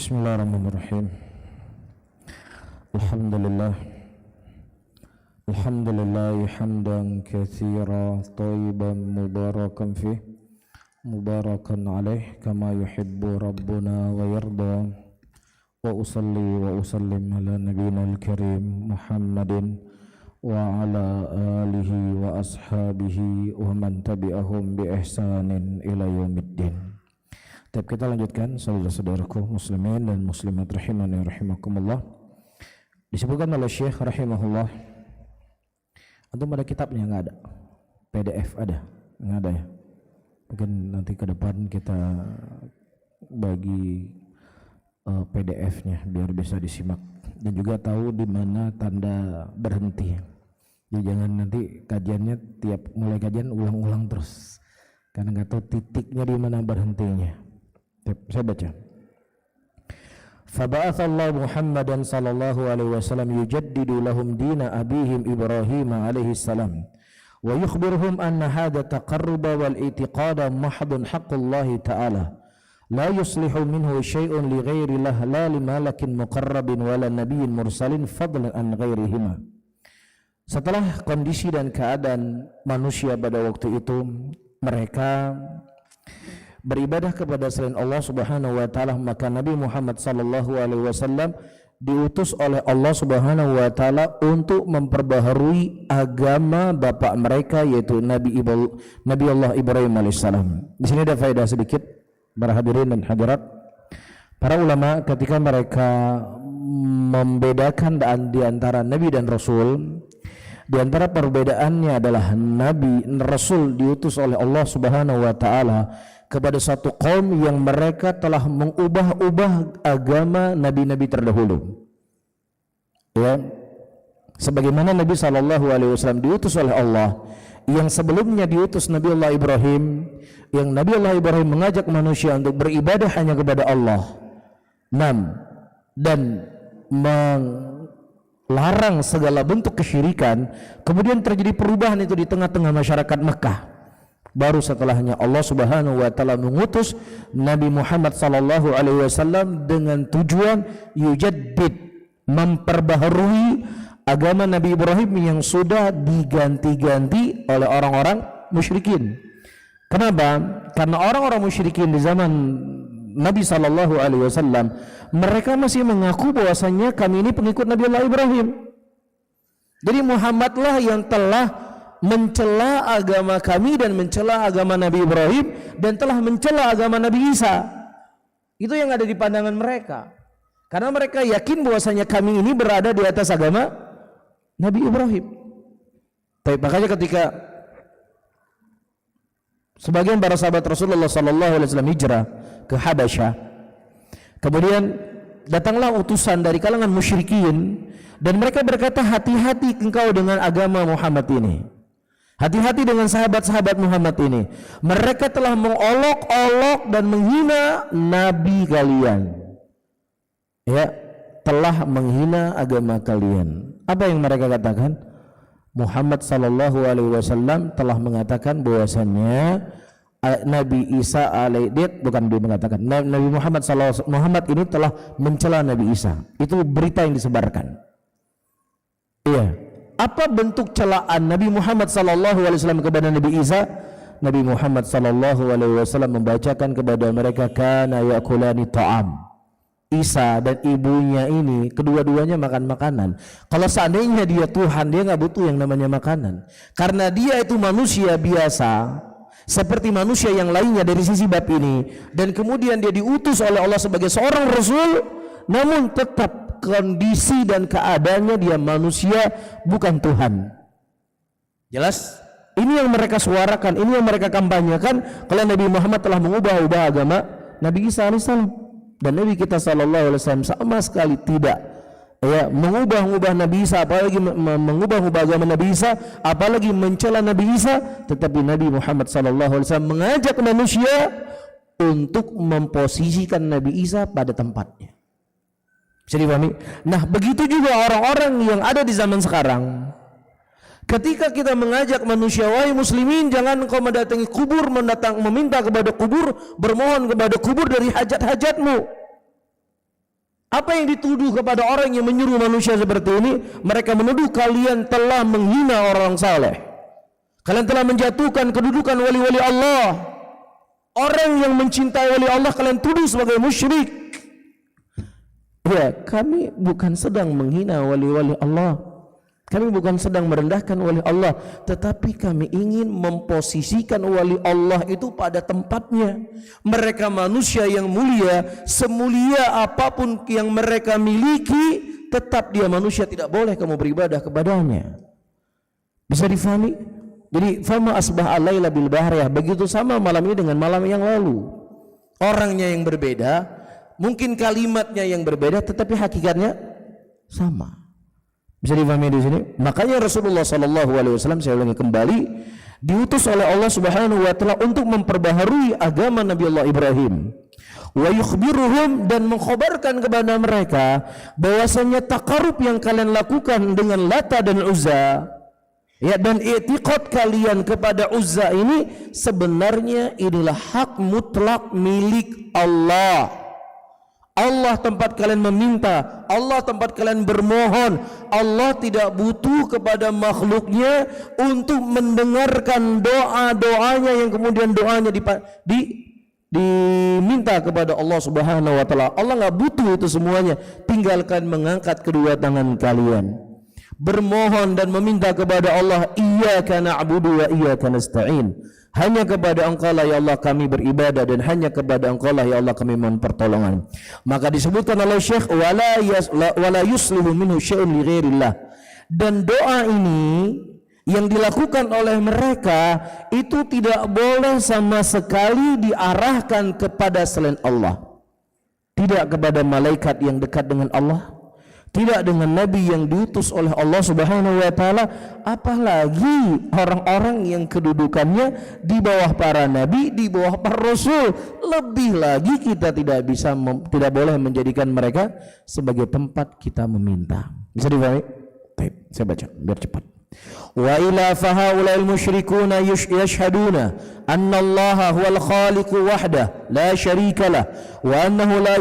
Bismillahirrahmanirrahim. Alhamdulillah. Alhamdulillah hamdan katsira thayyiban mubarakan fih mubarakan alaih kama yuhibbu rabbuna wa yarda. Wa usalli wa usallim ala nabiyina al-karim Muhammadin wa ala alihi wa ashabihi wa man tabi'ahum bi ihsanin ila yaumiddin. Tapi kita lanjutkan saudara-saudaraku muslimin dan muslimat rahimani rahimakumullah. Disebutkan oleh Syekh rahimahullah, antum ada kitabnya enggak ada? PDF ada? Enggak ada ya? Mungkin nanti ke depan kita bagi PDF-nya biar bisa disimak dan juga tahu di mana tanda berhenti. Jadi jangan nanti kajiannya tiap mulai kajian ulang-ulang terus karena nggak tahu titiknya di mana berhentinya. Saya baca. Faba'atha Allah Muhammadan sallallahu alaihi wasallam yujaddidu lahum dina abihim Ibrahim alaihi salam wa yukhbiruhum anna hadha taqarruba wal i'tiqada mahdun haqqullahi ta'ala. La yuslihu minhu syai'un li ghairi lah la li malakin muqarrabin wala nabiyyin mursalin fadlan an ghairihima. Setelah kondisi dan keadaan manusia pada waktu itu, mereka beribadah kepada selain Allah Subhanahu wa taala, maka Nabi Muhammad sallallahu alaihi wasallam diutus oleh Allah Subhanahu wa taala untuk memperbaharui agama bapak mereka, yaitu Nabi Allah Ibrahim alaihissalam. Di sini ada faedah sedikit para hadirin dan hadirat. Para ulama ketika mereka membedakan di antara nabi dan rasul, di antara perbedaannya adalah nabi rasul diutus oleh Allah Subhanahu wa taala kepada satu kaum yang mereka telah mengubah-ubah agama nabi-nabi terdahulu. Ya. Sebagaimana Nabi sallallahu alaihi wasallam diutus oleh Allah, yang sebelumnya diutus Nabi Allah Ibrahim, yang Nabi Allah Ibrahim mengajak manusia untuk beribadah hanya kepada Allah, dan melarang segala bentuk kesyirikan. Kemudian terjadi perubahan itu di tengah-tengah masyarakat Mekah. Baru setelahnya Allah Subhanahu wa taala mengutus Nabi Muhammad sallallahu alaihi wasallam dengan tujuan yujaddid, memperbaharui agama Nabi Ibrahim yang sudah diganti-ganti oleh orang-orang musyrikin. Kenapa? Karena orang-orang musyrikin di zaman Nabi sallallahu alaihi wasallam, mereka masih mengaku bahwasanya kami ini pengikut Nabi Allah Ibrahim. Jadi Muhammadlah yang telah mencela agama kami dan mencela agama Nabi Ibrahim dan telah mencela agama Nabi Isa. Itu yang ada di pandangan mereka. Karena mereka yakin bahwasanya kami ini berada di atas agama Nabi Ibrahim. Tapi makanya ketika sebagian para sahabat Rasulullah sallallahu alaihi wasallam hijrah ke Habasyah, kemudian datanglah utusan dari kalangan musyrikin dan mereka berkata, hati-hati engkau dengan agama Muhammad ini, hati-hati dengan sahabat-sahabat Muhammad ini, mereka telah mengolok-olok dan menghina nabi kalian, ya, telah menghina agama kalian. Apa yang mereka katakan? Muhammad sallallahu alaihi wasallam telah mengatakan bahwasannya Nabi Isa Nabi Muhammad sallallahu Muhammad ini telah mencela Nabi Isa. Itu berita yang disebarkan. Iya. Apa bentuk celaan Nabi Muhammad sallallahu alaihi wasallam kepada Nabi Isa? Nabi Muhammad sallallahu alaihi wasallam membacakan kepada mereka, kana yakulani ta'am. Isa dan ibunya ini kedua-duanya makan makanan. Kalau seandainya dia Tuhan, dia nggak butuh yang namanya makanan, karena dia itu manusia biasa seperti manusia yang lainnya dari sisi bab ini, dan kemudian dia diutus oleh Allah sebagai seorang rasul, namun tetap kondisi dan keadaannya dia manusia, bukan Tuhan. Jelas? Ini yang mereka suarakan, ini yang mereka kampanyekan kalau Nabi Muhammad telah mengubah-ubah agama Nabi Isa alaihissalam. Dan Nabi kita sallallahu alaihi wasallam sama sekali tidak mengubah-ubah Nabi Isa, apalagi mengubah-ubah agama Nabi Isa, apalagi mencela Nabi Isa. Tetapi Nabi Muhammad sallallahu alaihi wasallam mengajak manusia untuk memposisikan Nabi Isa pada tempatnya. Bisa dipahami? Nah, begitu juga orang-orang yang ada di zaman sekarang. Ketika kita mengajak manusia, wahai muslimin, jangan engkau mendatangi kubur, meminta kepada kubur, bermohon kepada kubur dari hajat-hajatmu. Apa yang dituduh kepada orang yang menyuruh manusia seperti ini? Mereka menuduh kalian telah menghina orang saleh. Kalian telah menjatuhkan kedudukan wali-wali Allah. Orang yang mencintai wali Allah kalian tuduh sebagai musyrik. Ya, kami bukan sedang menghina wali-wali Allah. Kami bukan sedang merendahkan wali Allah, tetapi kami ingin memposisikan wali Allah itu pada tempatnya. Mereka manusia yang mulia, semulia apapun yang mereka miliki, tetap dia manusia, tidak boleh kamu beribadah kepadanya. Bisa difahami? Jadi fama asbah al-laila bil bahriyah, begitu sama malam ini dengan malam yang lalu. Orangnya yang berbeda, mungkin kalimatnya yang berbeda, tetapi hakikatnya sama. Bisa difahami di sini? Makanya Rasulullah SAW, saya ulangi kembali, diutus oleh Allah Subhanahu wa taala untuk memperbaharui agama Nabi Allah Ibrahim. Wa yukhbiruhum, dan mengkhabarkan kepada mereka bahwasanya takarub yang kalian lakukan dengan Lata dan Uzza, ya, dan i'tiqad kalian kepada Uzza ini sebenarnya inilah hak mutlak milik Allah. Allah tempat kalian meminta, Allah tempat kalian bermohon. Allah tidak butuh kepada makhluknya untuk mendengarkan doa-doanya yang kemudian doanya diminta kepada Allah Subhanahu wa taala. Allah nggak butuh itu semuanya. Tinggalkan mengangkat kedua tangan kalian, bermohon dan meminta kepada Allah, iyyaka na'budu wa iyyaka nasta'in. Hanya kepada Engkau lah ya Allah kami beribadah, dan hanya kepada Engkau lah ya Allah kami mohon pertolongan. Maka disebutkan oleh Syekh wala yuslihu minhu syai'un li ghairillah. Dan doa ini yang dilakukan oleh mereka itu tidak boleh sama sekali diarahkan kepada selain Allah. Tidak kepada malaikat yang dekat dengan Allah, tidak dengan nabi yang diutus oleh Allah Subhanahu wa taala, apalagi orang-orang yang kedudukannya di bawah para nabi, di bawah para rasul. Lebih lagi kita tidak boleh menjadikan mereka sebagai tempat kita meminta. Bisa dipahami? Baik, saya baca biar cepat. Wa ila fahaula'il musyrikuna yashhaduna anna Allah huwal khaliqu wahdah la syarika lah, wa annahu la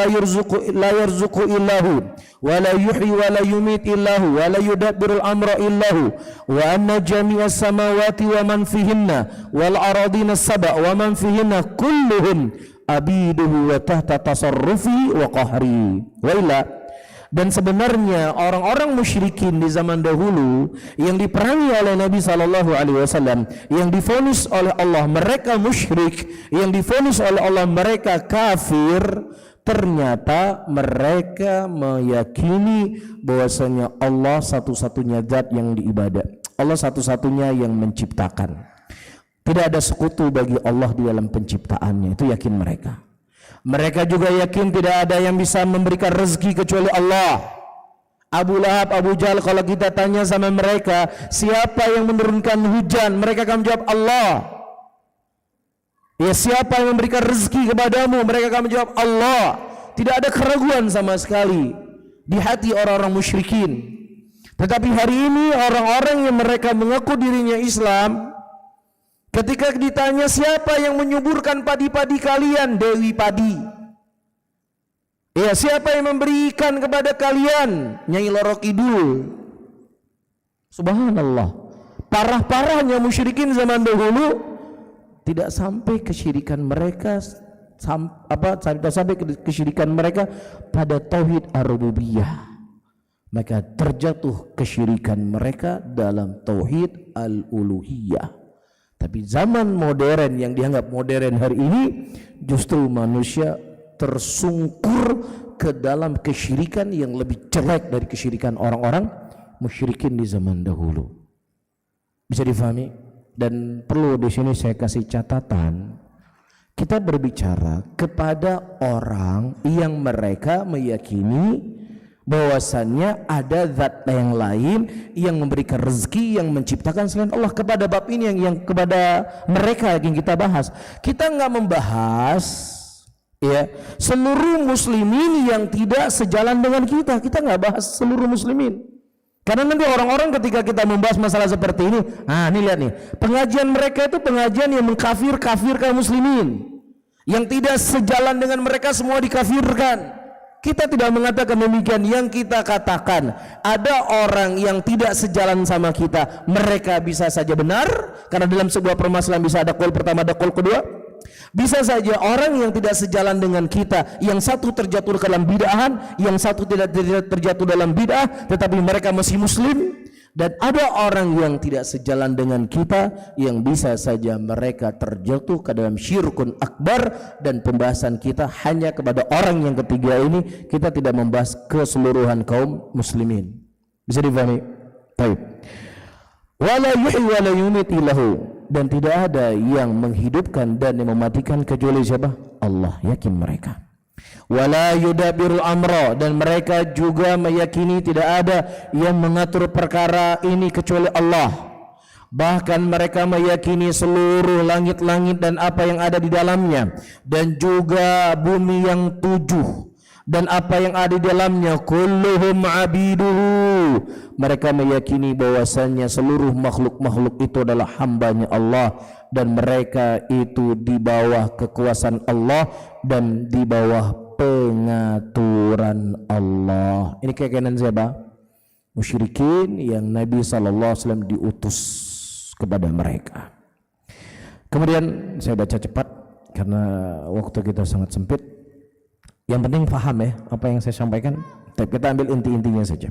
yarzuqu illahu, wa la yuhyi wa la yumit illahu, wa la yudabbirul amra illahu, wa anna jami'as samawati wa man fihinna wal aradina sab'a wa man fihinna kulluhum abiduhu wa tahta tasarrufi wa qahri. Wa ila, dan sebenarnya orang-orang musyrikin di zaman dahulu yang diperangi oleh Nabi SAW, yang divonis oleh Allah mereka musyrik, yang divonis oleh Allah mereka kafir, ternyata mereka meyakini bahwasanya Allah satu-satunya zat yang diibadah, Allah satu-satunya yang menciptakan. Tidak ada sekutu bagi Allah di dalam penciptaannya, itu yakin mereka. Mereka juga yakin tidak ada yang bisa memberikan rezeki kecuali Allah. Abu Lahab, Abu Jahal, kalau kita tanya sama mereka, siapa yang menurunkan hujan? Mereka akan menjawab Allah. Ya, siapa yang memberikan rezeki kepadamu? Mereka akan menjawab Allah. Tidak ada keraguan sama sekali di hati orang-orang musyrikin. Tetapi hari ini orang-orang yang mereka mengaku dirinya Islam, ketika ditanya siapa yang menyuburkan padi-padi kalian, Dewi Padi. Ya, siapa yang memberikan kepada kalian, Nyai Loro Kidul. Subhanallah, parah-parahnya musyrikin zaman dahulu tidak sampai kesyirikan mereka sampai kesyirikan mereka pada tauhid ar-rububiyah. Maka terjatuh kesyirikan mereka dalam tauhid al-uluhiyah. Tapi zaman modern yang dianggap modern hari ini, justru manusia tersungkur ke dalam kesyirikan yang lebih jelek dari kesyirikan orang-orang musyrikin di zaman dahulu. Bisa difahami? Dan perlu di sini saya kasih catatan, kita berbicara kepada orang yang mereka meyakini bahwasannya ada zat yang lain yang memberikan rezeki, yang menciptakan selain Allah. Kepada bab ini yang kepada mereka yang kita bahas, kita nggak membahas ya seluruh muslimin yang tidak sejalan dengan kita nggak bahas seluruh muslimin, karena nanti orang-orang ketika kita membahas masalah seperti ini, ini lihat nih, pengajian mereka itu pengajian yang mengkafirkan muslimin, yang tidak sejalan dengan mereka semua dikafirkan. Kita tidak mengatakan demikian. Yang kita katakan, ada orang yang tidak sejalan sama kita, mereka bisa saja benar, karena dalam sebuah permasalahan bisa ada qaul pertama, ada qaul kedua. Bisa saja orang yang tidak sejalan dengan kita, yang satu terjatuh ke dalam bid'ahan, yang satu tidak terjatuh dalam bid'ah, tetapi mereka masih muslim. Dan ada orang yang tidak sejalan dengan kita, yang bisa saja mereka terjatuh ke dalam syirkun akbar. Dan pembahasan kita hanya kepada orang yang ketiga ini. Kita tidak membahas keseluruhan kaum muslimin. Bisa difahami? Baik. Wala yuhyi wala yumiti lahu, dan tidak ada yang menghidupkan dan yang mematikan kecuali siapa? Allah. Yakin mereka. Wala yudabbirul amra, dan mereka juga meyakini tidak ada yang mengatur perkara ini kecuali Allah. Bahkan mereka meyakini seluruh langit-langit dan apa yang ada di dalamnya, dan juga bumi yang 7 dan apa yang ada di dalamnya, kulluhum abiduhu. Mereka meyakini bahwasannya seluruh makhluk-makhluk itu adalah hambanya Allah, dan mereka itu di bawah kekuasaan Allah dan di bawah pengaturan Allah. Ini keyakinan siapa? Musyrikin yang Nabi SAW diutus kepada mereka. Kemudian saya baca cepat karena waktu kita sangat sempit. Yang penting paham ya apa yang saya sampaikan. Tapi kita ambil inti-intinya saja.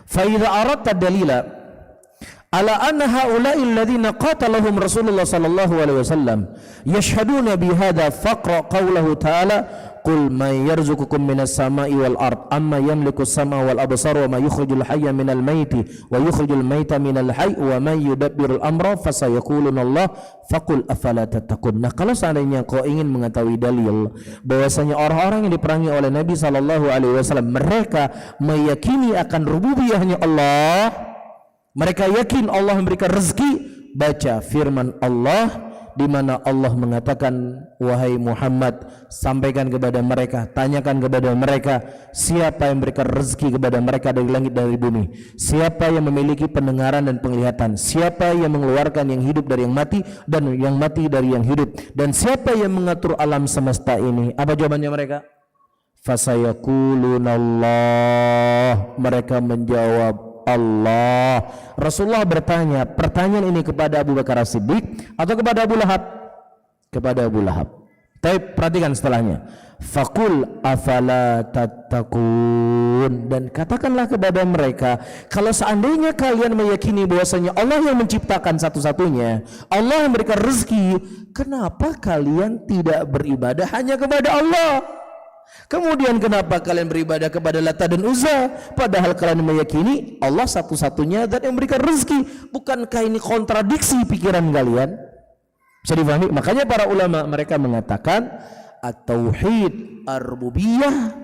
Fa idza aradta dalila ala anna haula'i alladhina qatalahum Rasulullah sallallahu alaihi wasallam yashhaduna bihadza faqra qawluhu ta'ala qul may yarzuqukum minas sama'i wal ard amma yamliku as-sama' wal absar wa may yukhrijul hayya minal maiti wa yukhrijul maita minal hayy wa may yudabbirul amra fasayaquluna Allah faqul afala tattaqun. Nah, kalau seandainya kau ingin mengetahui dalil bahwasanya orang-orang yang diperangi oleh Nabi sallallahu alaihi wasallam mereka meyakini akan rububiyahnya Allah, mereka yakin Allah memberikan rezeki, baca firman Allah di mana Allah mengatakan, wahai Muhammad, sampaikan kepada mereka, tanyakan kepada mereka, siapa yang memberikan rezeki kepada mereka dari langit dan dari bumi, siapa yang memiliki pendengaran dan penglihatan, siapa yang mengeluarkan yang hidup dari yang mati dan yang mati dari yang hidup, dan siapa yang mengatur alam semesta ini. Apa jawabannya mereka? Fasayaqulunallah. Mereka menjawab Allah. Rasulullah bertanya pertanyaan ini kepada Abu Bakar As-Siddiq atau kepada Abu Lahab? Kepada Abu Lahab. Tapi perhatikan setelahnya, faqul afala tattaqun, dan katakanlah kepada mereka, kalau seandainya kalian meyakini bahwasanya Allah yang menciptakan satu-satunya, Allah yang memberikan rezeki, kenapa kalian tidak beribadah hanya kepada Allah? Kemudian kenapa kalian beribadah kepada Lata dan Uzza, padahal kalian meyakini Allah satu-satunya zat yang memberikan rezeki? Bukankah ini kontradiksi pikiran kalian? Bisa difahami? Makanya para ulama mereka mengatakan at-tauhid ar-rububiyah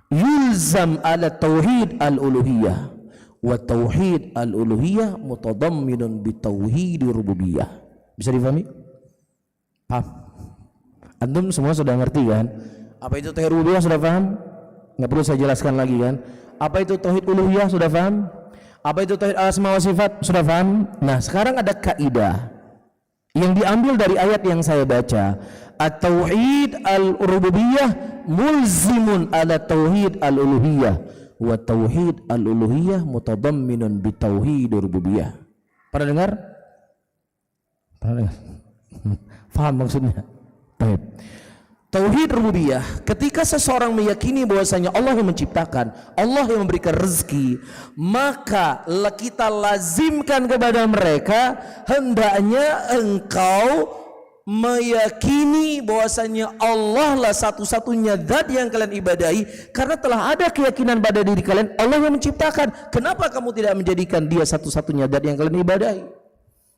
yulzam ala tauhid al-uluhiyah, wa tauhid al-uluhiyah mutadamminun bi tauhid rububiyah. Bisa difahami? Paham? Antum semua sudah ngerti kan? Apa itu tauhid rububiyah, sudah paham? Nggak perlu saya jelaskan lagi kan? Apa itu tauhid uluhiyah, sudah paham? Apa itu tauhid asma wa sifat, sudah paham? Nah, sekarang ada kaidah yang diambil dari ayat yang saya baca. At-tauhid al-rububiyah mulzimun ala tauhid al-uluhiyah, wa tauhid al-uluhiyah mutadamminun bi tauhid rububiyah. Pernah dengar? Pernah dengar? Paham maksudnya? Baik. Tauhid rububiyah, ketika seseorang meyakini bahwasanya Allah yang menciptakan, Allah yang memberikan rezeki, maka kita lazimkan kepada mereka, hendaknya engkau meyakini bahwasanya Allah lah satu-satunya zat yang kalian ibadahi, karena telah ada keyakinan pada diri kalian Allah yang menciptakan. Kenapa kamu tidak menjadikan dia satu-satunya zat yang kalian ibadahi?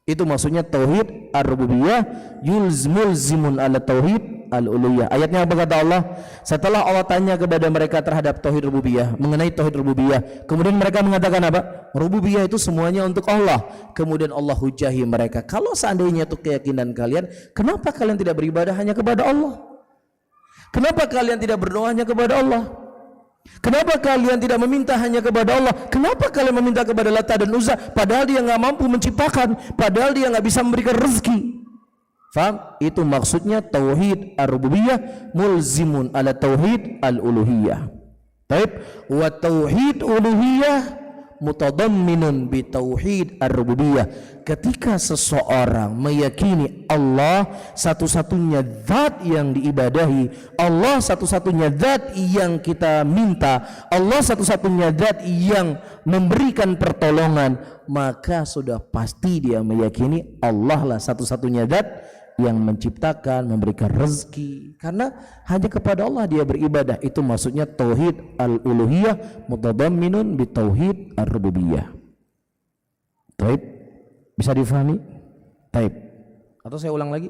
Itu maksudnya tauhid ar-rububiyah mulzimun ala tauhid al-uluhiyah. Ayatnya apa kata Allah? Setelah Allah tanya kepada mereka terhadap tauhid rububiyah, mengenai tauhid rububiyah, kemudian mereka mengatakan apa? Rububiyah itu semuanya untuk Allah. Kemudian Allah hujahi mereka, kalau seandainya itu keyakinan kalian, kenapa kalian tidak beribadah hanya kepada Allah? Kenapa kalian tidak berdoa hanya kepada Allah? Kenapa kalian tidak meminta hanya kepada Allah? Kenapa kalian meminta kepada Lata dan Uzza, padahal dia nggak mampu menciptakan, padahal dia nggak bisa memberikan rezeki? Faham? Itu maksudnya tauhid ar-rububiyah mulzimun ala tauhid al-uluhiyah. Taib wa tauhid uluhiyah mutadamminun bi tauhid ar-rububiyah. Ketika seseorang meyakini Allah satu-satunya zat yang diibadahi, Allah satu-satunya zat yang kita minta, Allah satu-satunya zat yang memberikan pertolongan, maka sudah pasti dia meyakini Allah lah satu-satunya zat yang menciptakan, memberikan rezeki, karena hanya kepada Allah dia beribadah. Itu maksudnya tauhid al-uluhiyah mutadamminun bi tauhid ar-rububiyah. Taib, bisa difahami? Taib. Atau saya ulang lagi?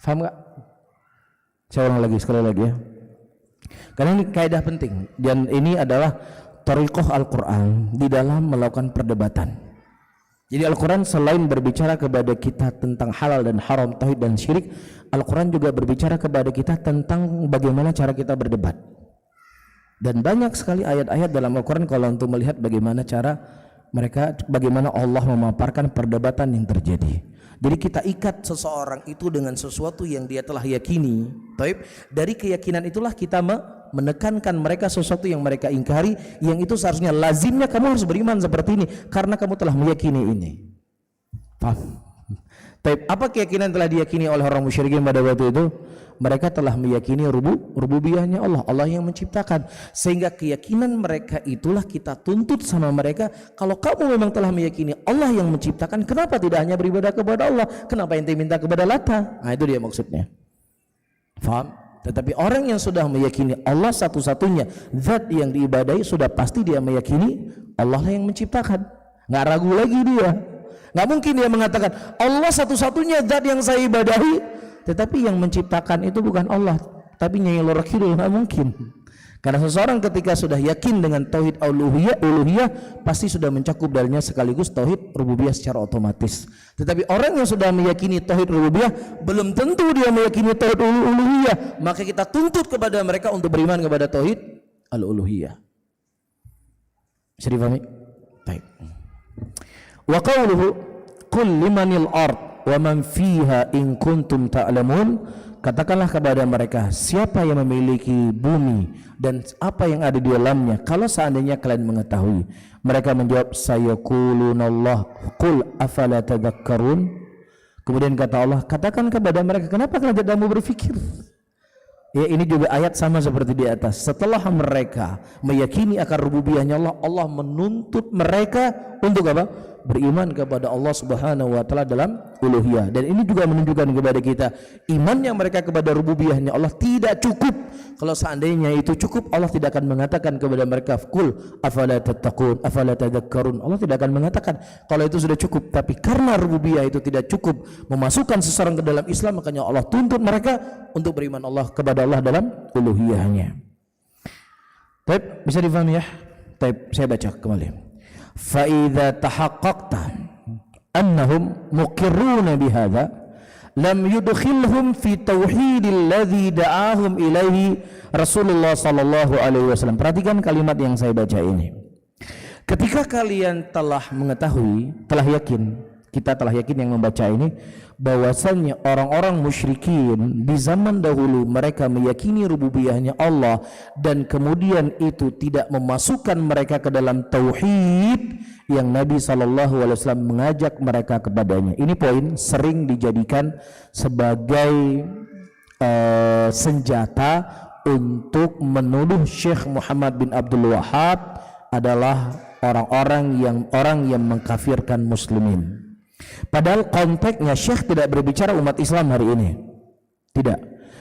Faham enggak? Saya ulang lagi, sekali lagi ya. Karena ini kaidah penting dan ini adalah thariqah Al-Qur'an di dalam melakukan perdebatan. Jadi Al-Quran selain berbicara kepada kita tentang halal dan haram, tauhid dan syirik, Al-Quran juga berbicara kepada kita tentang bagaimana cara kita berdebat. Dan banyak sekali ayat-ayat dalam Al-Quran kalau untuk melihat bagaimana cara mereka, bagaimana Allah memaparkan perdebatan yang terjadi. Jadi kita ikat seseorang itu dengan sesuatu yang dia telah yakini. Taib, dari keyakinan itulah kita menekankan mereka sesuatu yang mereka ingkari, yang itu seharusnya lazimnya kamu harus beriman seperti ini karena kamu telah meyakini ini. Paham? Taib, apa keyakinan telah diyakini oleh orang musyrikin pada waktu itu? Mereka telah meyakini rububiyahnya Allah, Allah yang menciptakan. Sehingga keyakinan mereka itulah kita tuntut sama mereka. Kalau kamu memang telah meyakini Allah yang menciptakan, kenapa tidak hanya beribadah kepada Allah? Kenapa ente minta kepada Lata? Nah itu dia maksudnya. Faham? Tetapi orang yang sudah meyakini Allah satu-satunya zat yang diibadahi, sudah pasti dia meyakini Allah yang menciptakan. Nggak ragu lagi dia. Nggak mungkin dia mengatakan Allah satu-satunya zat yang saya ibadahi, tetapi yang menciptakan itu bukan Allah, tapi Nyai Loro Kidul. Nggak mungkin. Karena seseorang ketika sudah yakin dengan tauhid uluhiyah pasti sudah mencakup darinya sekaligus tauhid rububiyah secara otomatis. Tetapi orang yang sudah meyakini tauhid rububiyah belum tentu dia meyakini tauhid uluhiyah, maka kita tuntut kepada mereka untuk beriman kepada tauhid al-uluhiyah. Bisa difahami? Baik. Wa qawluhu qul limanil ard wa man fiha in kuntum ta'lamun. Katakanlah kepada mereka, siapa yang memiliki bumi dan apa yang ada di dalamnya, kalau seandainya kalian mengetahui. Mereka menjawab, sayaqulunallah qul afala tadhakkarun. Kemudian kata Allah, katakan kepada mereka, kenapa kalian tidak mau berpikir? Ya, ini juga ayat sama seperti di atas. Setelah mereka meyakini akan rububiyahnya Allah, Allah menuntut mereka untuk apa? Beriman kepada Allah Subhanahu wa taala dalam uluhiyah. Dan ini juga menunjukkan kepada kita iman yang mereka kepada rububiyahnya Allah tidak cukup. Kalau seandainya itu cukup, Allah tidak akan mengatakan kepada mereka qul afala tattaqun afala tadhakkarun. Allah tidak akan mengatakan kalau itu sudah cukup. Tapi karena rububiyah itu tidak cukup memasukkan seseorang ke dalam Islam, makanya Allah tuntut mereka untuk beriman Allah kepada Allah dalam uluhiyahnya. Baik, bisa difahami ya? Baik, saya baca kembali. فَإِذَا تَحَقَّقْتَ أَنَّهُمْ مُقِرُّونَ بِهَذَا لَمْ يُدْخِلْهُمْ فِي تَوْحِيدِ الَّذِي دَعَاهُمْ إِلَيْهِ Rasulullah sallallahu alaihi wasallam. Perhatikan kalimat yang saya baca ini. Ketika kalian telah mengetahui, telah yakin, kita telah yakin yang membaca ini, bahwasannya orang-orang musyrikin di zaman dahulu mereka meyakini rububiyahnya Allah dan kemudian itu tidak memasukkan mereka ke dalam tauhid yang Nabi SAW mengajak mereka kepadanya. Ini poin sering dijadikan sebagai senjata untuk menuduh Syekh Muhammad bin Abdul Wahab adalah orang yang mengkafirkan muslimin. Padahal konteksnya Syekh tidak berbicara umat Islam hari ini. Tidak.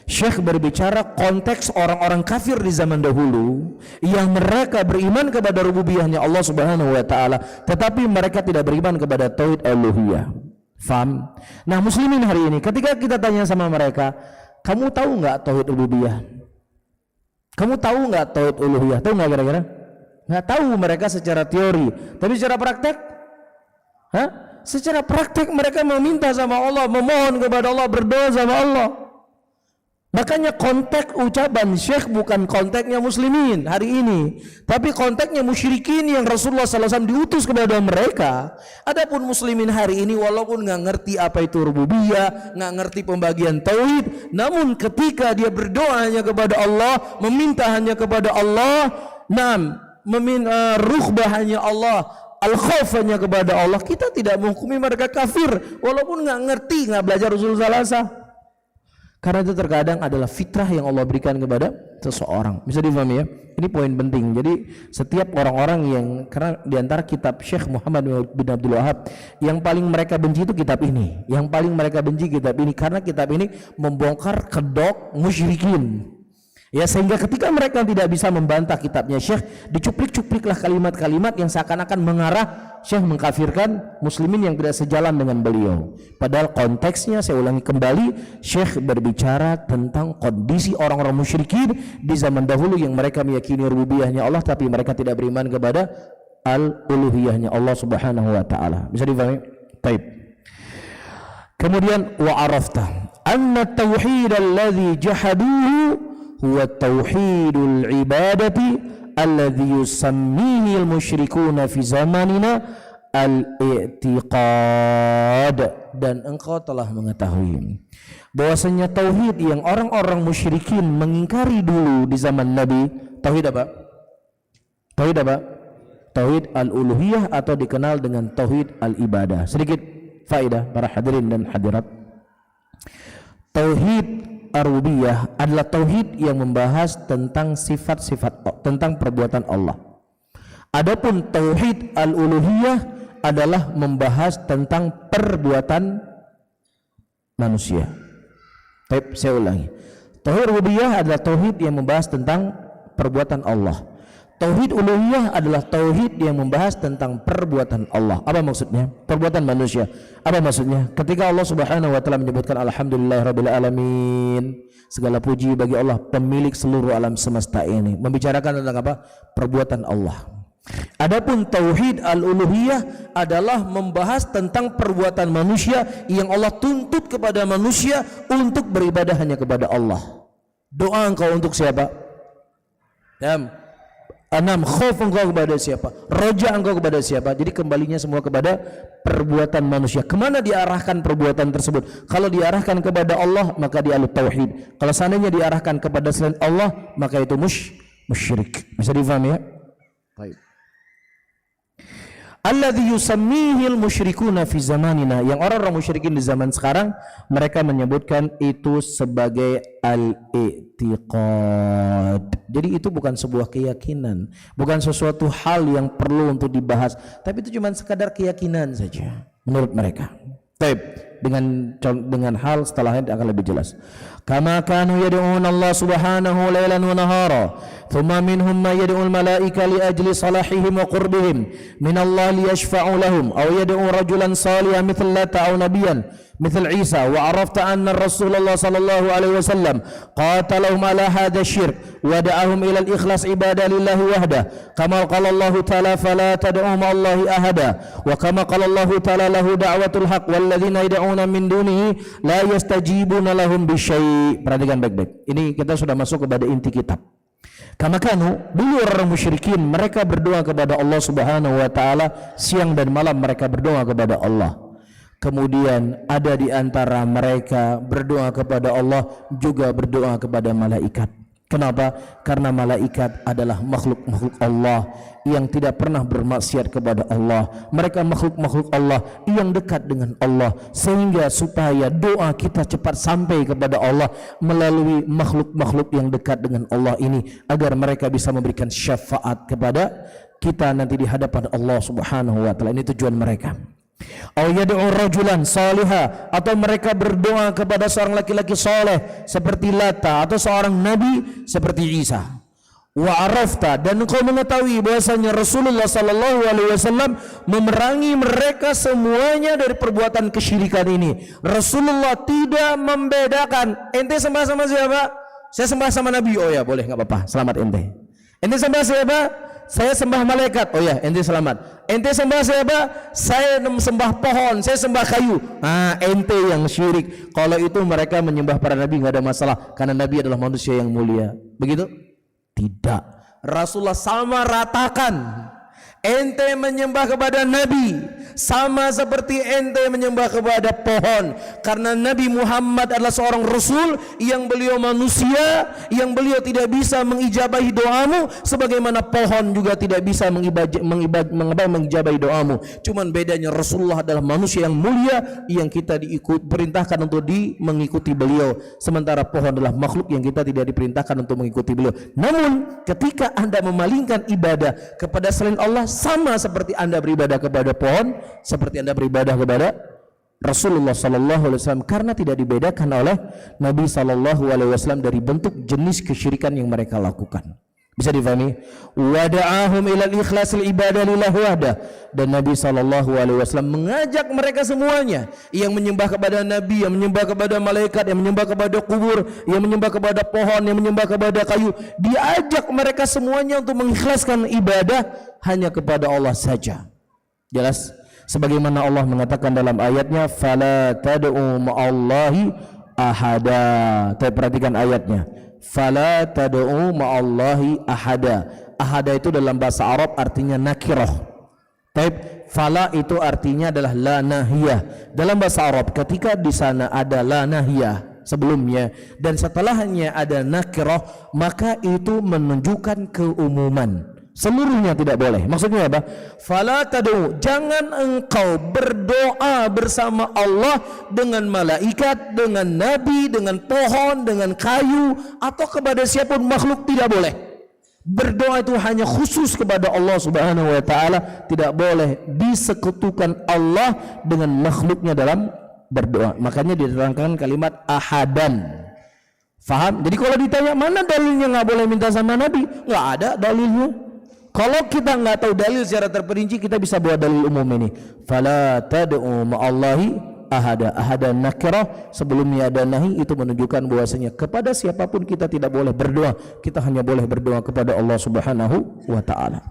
Syekh berbicara konteks orang-orang kafir di zaman dahulu yang mereka beriman kepada rububiyahnya Allah Subhanahu wa taala, tetapi mereka tidak beriman kepada tauhid uluhiyah. Faham? Nah, muslimin hari ini ketika kita tanya sama mereka, kamu tahu enggak tauhid rububiyah? Kamu tahu enggak tauhid uluhiyah? Tahu enggak kira-kira? Enggak tahu mereka secara teori, tapi secara praktek? Secara praktek mereka meminta sama Allah, memohon kepada Allah, berdoa sama Allah. Makanya konteks ucapan Syekh bukan konteksnya muslimin hari ini, tapi konteksnya musyrikin yang Rasulullah SAW diutus kepada mereka. Adapun muslimin hari ini walaupun nggak ngerti apa itu rububiyah, nggak ngerti pembagian tauhid, namun ketika dia berdoa hanya kepada Allah, meminta hanya kepada Allah, meminta rughbah hanya Allah, al-khauf hanya kepada Allah, kita tidak menghukumi mereka kafir walaupun nggak ngerti, nggak belajar usul salasah. Karena itu terkadang adalah fitrah yang Allah berikan kepada seseorang. Bisa difahami ya? Ini poin penting. Jadi setiap orang-orang yang, karena diantara kitab Syekh Muhammad bin Abdul Wahab yang paling mereka benci itu kitab ini. Yang paling mereka benci kitab ini karena kitab ini membongkar kedok musyrikin. Ya, sehingga ketika mereka tidak bisa membantah kitabnya Syekh, dicuplik-cupliklah kalimat-kalimat yang seakan-akan mengarah Syekh mengkafirkan muslimin yang tidak sejalan dengan beliau. Padahal konteksnya, saya ulangi kembali, Syekh berbicara tentang kondisi orang-orang musyrikin di zaman dahulu yang mereka meyakini rububiyahnya Allah tapi mereka tidak beriman kepada al-uluhiyahnya Allah Subhanahu wa taala. Bisa difahami? Baik. Kemudian wa arafta anna tauhid alladhi jahaduhu huwa tauhidul ibadati alladhi yusammihi al-musyrikuna fi zamanina al-i'tiqad. Dan engkau telah mengetahui bahwasanya tauhid yang orang-orang musyrikin mengingkari dulu di zaman Nabi, tauhid apa? Tauhid apa? Tauhid al-uluhiyah atau dikenal dengan tauhid al-ibadah. Sedikit faedah para hadirin dan hadirat. Tauhid ar-rububiyah adalah tauhid yang membahas tentang sifat-sifat, tentang perbuatan Allah. Adapun tauhid al-uluhiyah adalah membahas tentang perbuatan manusia. Baik, saya ulangi. Tauhid rububiyah adalah tauhid yang membahas tentang perbuatan Allah. Tauhid uluhiyah adalah tauhid yang membahas tentang perbuatan Allah. Apa maksudnya? Perbuatan manusia. Apa maksudnya? Ketika Allah Subhanahu wa taala menyebutkan alhamdulillahirabbil alamin, segala puji bagi Allah pemilik seluruh alam semesta ini, membicarakan tentang apa? Perbuatan Allah. Adapun tauhid al-uluhiyah adalah membahas tentang perbuatan manusia yang Allah tuntut kepada manusia untuk beribadah hanya kepada Allah. Doa engkau untuk siapa? Khauf engkau kepada siapa? Roja engkau kepada siapa? Jadi kembalinya semua kepada perbuatan manusia. Kemana diarahkan perbuatan tersebut? Kalau diarahkan kepada Allah, maka dia al-tauhid. Kalau seandainya diarahkan kepada selain Allah, maka itu musyrik. Bisa difahami ya? Baik. Alladzi yusammihil musyrikuna fi zamanina, yang orang-orang musyrikin di zaman sekarang mereka menyebutkan itu sebagai al-i'tiqad. Jadi itu bukan sebuah keyakinan, bukan sesuatu hal yang perlu untuk dibahas, tapi itu cuma sekadar keyakinan saja menurut mereka. Baik, dengan hal setelahnya akan lebih jelas. Kama kanu yad'un Allah subhanahu lailan wa nahara, thumma minhum ma yad'u al-malaika li ajli salahihim wa qurbihim min Allah liyashfa'u lahum, aw yad'u rajulan salihan mithla Lata aw nabiyyan مثل عيسى. وعرفت أن الرسول الله صلى الله عليه وسلم قاتلهم على هذا الشرك ودعاهم إلى الإخلاص عبادة لله وحده كما قال الله تعالى فلا تدعوا مع الله أحدا وكما قال الله تعالى له دعوة الحق والذين يدعون من دونه لا يستجيبون لهم بشيء. Perhatikan baik-baik. Ini kita sudah masuk kepada inti kitab. Kama kanu, dulu orang musyrikin mereka berdoa kepada Allah Subhanahu wa taala siang dan malam, mereka berdoa kepada Allah. Kemudian ada di antara mereka berdoa kepada Allah juga berdoa kepada malaikat. Kenapa? Karena malaikat adalah makhluk-makhluk Allah yang tidak pernah bermaksiat kepada Allah. Mereka makhluk-makhluk Allah yang dekat dengan Allah, sehingga supaya doa kita cepat sampai kepada Allah melalui makhluk-makhluk yang dekat dengan Allah ini, agar mereka bisa memberikan syafaat kepada kita nanti di hadapan Allah Subhanahu wa taala. Ini tujuan mereka. Au yad'u rajulan salihah, atau mereka berdoa kepada seorang laki-laki saleh seperti Lata, atau seorang nabi seperti Isa. Wa arafta, dan engkau mengetahui bahwasanya Rasulullah sallallahu alaihi wasallam memerangi mereka semuanya dari perbuatan kesyirikan ini. Rasulullah tidak membedakan, ente sembah sama siapa? Saya sembah sama Nabi. Oh ya, boleh, enggak apa-apa. Selamat ente. Ente sembah siapa? Saya sembah malaikat. Oh ya, ente selamat. Ente sembah siapa? Saya sembah pohon, saya sembah kayu. Ente yang syirik. Kalau itu mereka menyembah para nabi nggak ada masalah, karena nabi adalah manusia yang mulia. Begitu? Tidak. Rasulullah sama ratakan. Ente menyembah kepada nabi sama seperti ente menyembah kepada pohon, karena Nabi Muhammad adalah seorang rasul yang beliau manusia, yang beliau tidak bisa mengijabahi doamu sebagaimana pohon juga tidak bisa mengijabahi doamu. Cuman bedanya Rasulullah adalah manusia yang mulia yang kita perintahkan untuk mengikuti beliau, sementara pohon adalah makhluk yang kita tidak diperintahkan untuk mengikuti beliau. Namun ketika Anda memalingkan ibadah kepada selain Allah, sama seperti Anda beribadah kepada pohon, seperti Anda beribadah kepada Rasulullah sallallahu alaihi wasallam, karena tidak dibedakan oleh Nabi sallallahu alaihi wasallam dari bentuk jenis kesyirikan yang mereka lakukan. Bisa difahami? Wada'ahum ilal ikhlasil ibadah lillah wahdah. Dan Nabi sallallahu alaihi wasallam mengajak mereka semuanya yang menyembah kepada nabi, yang menyembah kepada malaikat, yang menyembah kepada kubur, yang menyembah kepada pohon, yang menyembah kepada kayu, diajak mereka semuanya untuk mengikhlaskan ibadah hanya kepada Allah saja. Jelas? Sebagaimana Allah mengatakan dalam ayatnya, fala tad'u ma'allahi ahada. Perhatikan ayatnya, fala tad'u ma'allahi ahada. Ahada itu dalam bahasa Arab artinya nakirah. Fala itu artinya adalah la nahiyah. Dalam bahasa Arab ketika di sana ada la nahiyah sebelumnya dan setelahnya ada nakirah, maka itu menunjukkan keumuman. Seluruhnya tidak boleh. Maksudnya apa? Fala tad'u, jangan engkau berdoa bersama Allah dengan malaikat, dengan nabi, dengan pohon, dengan kayu, atau kepada siapapun makhluk, tidak boleh. Berdoa itu hanya khusus kepada Allah Subhanahu wa taala, tidak boleh disekutukan Allah dengan makhluknya dalam berdoa. Makanya diterangkan kalimat ahadan. Faham? Jadi kalau ditanya mana dalilnya nggak boleh minta sama nabi, nggak ada dalilnya. Kalau kita nggak tahu dalil secara terperinci, kita bisa buat dalil umum ini. Fala tad'u ma'allahi ahada. Ahada nakirah, sebelumnya ada nahi, itu menunjukkan bahwasanya kepada siapapun kita tidak boleh berdoa, kita hanya boleh berdoa kepada Allah Subhanahu wa taala.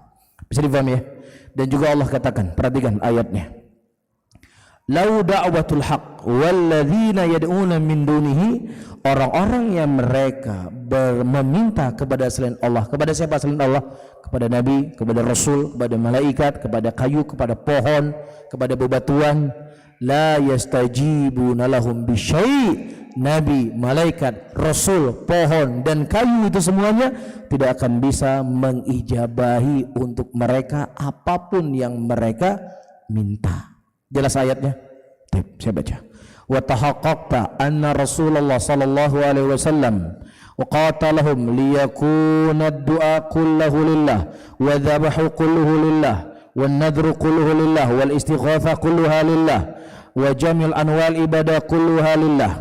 Bisa difahami ya? Dan juga Allah katakan, perhatikan ayatnya, lau da'watul haq walladzina yad'una min dunihi, orang-orang yang mereka meminta kepada selain Allah. Kepada siapa selain Allah? Kepada nabi, kepada rasul, kepada malaikat, kepada kayu, kepada pohon, kepada bebatuan. La yastajibuna lahum bisyai'. Nabi, malaikat, rasul, pohon dan kayu itu semuanya tidak akan bisa mengijabahi untuk mereka apapun yang mereka minta. Jelas ayatnya? Saya baca. Wa tahaqqaqta anna Rasulullah sallallahu alaihi wasallam wa qatalahum liyakuna ad-du'a kulluhu lillah wa dhabahu kulluhu lillah wan nadhru kulluhu lillah wal istighatha kulluha lillah wa jamil anwal ibadah kulluha lillah.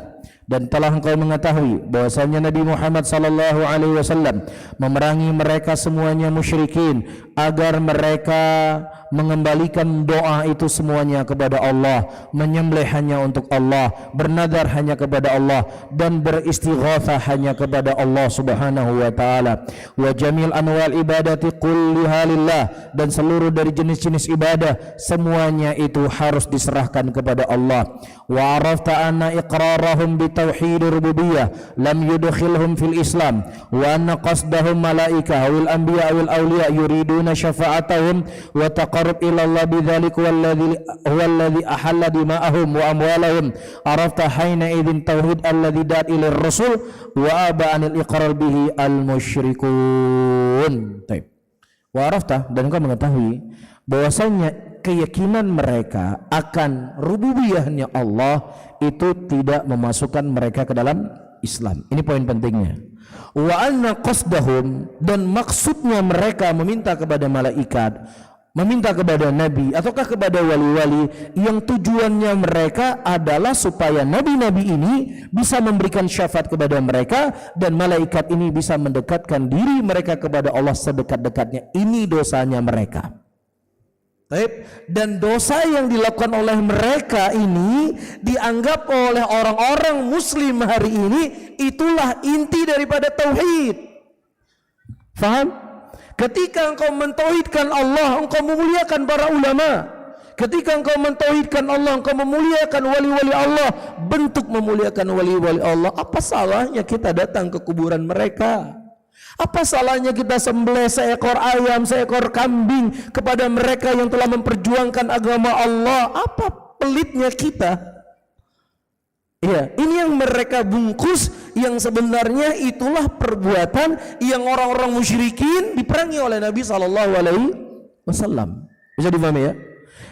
Dan telah engkau mengetahui bahwasanya Nabi Muhammad sallallahu alaihi wasallam memerangi mereka semuanya musyrikin agar mereka mengembalikan doa itu semuanya kepada Allah, menyembelih hanya untuk Allah, bernadar hanya kepada Allah, dan beristighatsah hanya kepada Allah Subhanahu wa taala. Wa jamil anwal ibadati kulliha lillah, dan seluruh dari jenis-jenis ibadah semuanya itu harus diserahkan kepada Allah. Wa arafta anna iqrarahum bi tauhid rububiyah lam yudkhilhum fil Islam wa anna qasdahum malaikah wal anbiya wal awliya yuriduna syafa'atahum wa taqarrub ila Allah bidzalik walladhi ahalla dima'ahum wa amwalahum. Arafta haina idzin tauhid alladhi da'at ila rasul wa aba anil iqrar bihi al musyrikun. Wa arafta, dan engkau mengetahui bahwasanya keyakinan mereka akan rububiyahnya Allah itu tidak memasukkan mereka ke dalam Islam. Ini poin pentingnya. Wa anna qasdahum, dan maksudnya mereka meminta kepada malaikat, meminta kepada nabi ataukah kepada wali-wali, yang tujuannya mereka adalah supaya nabi-nabi ini bisa memberikan syafaat kepada mereka dan malaikat ini bisa mendekatkan diri mereka kepada Allah sedekat-dekatnya. Ini dosanya mereka. Dan dosa yang dilakukan oleh mereka ini dianggap oleh orang-orang muslim hari ini itulah inti daripada tauhid. Faham? Ketika engkau mentauhidkan Allah, engkau memuliakan para ulama. Ketika engkau mentauhidkan Allah, engkau memuliakan wali-wali Allah. Bentuk memuliakan wali-wali Allah. Apa salahnya kita datang ke kuburan mereka? Apa salahnya kita sembelih seekor ayam, seekor kambing kepada mereka yang telah memperjuangkan agama Allah? Apa pelitnya kita? Ya, ini yang mereka bungkus, yang sebenarnya itulah perbuatan yang orang-orang musyrikin diperangi oleh Nabi SAW. Bisa dipahami ya?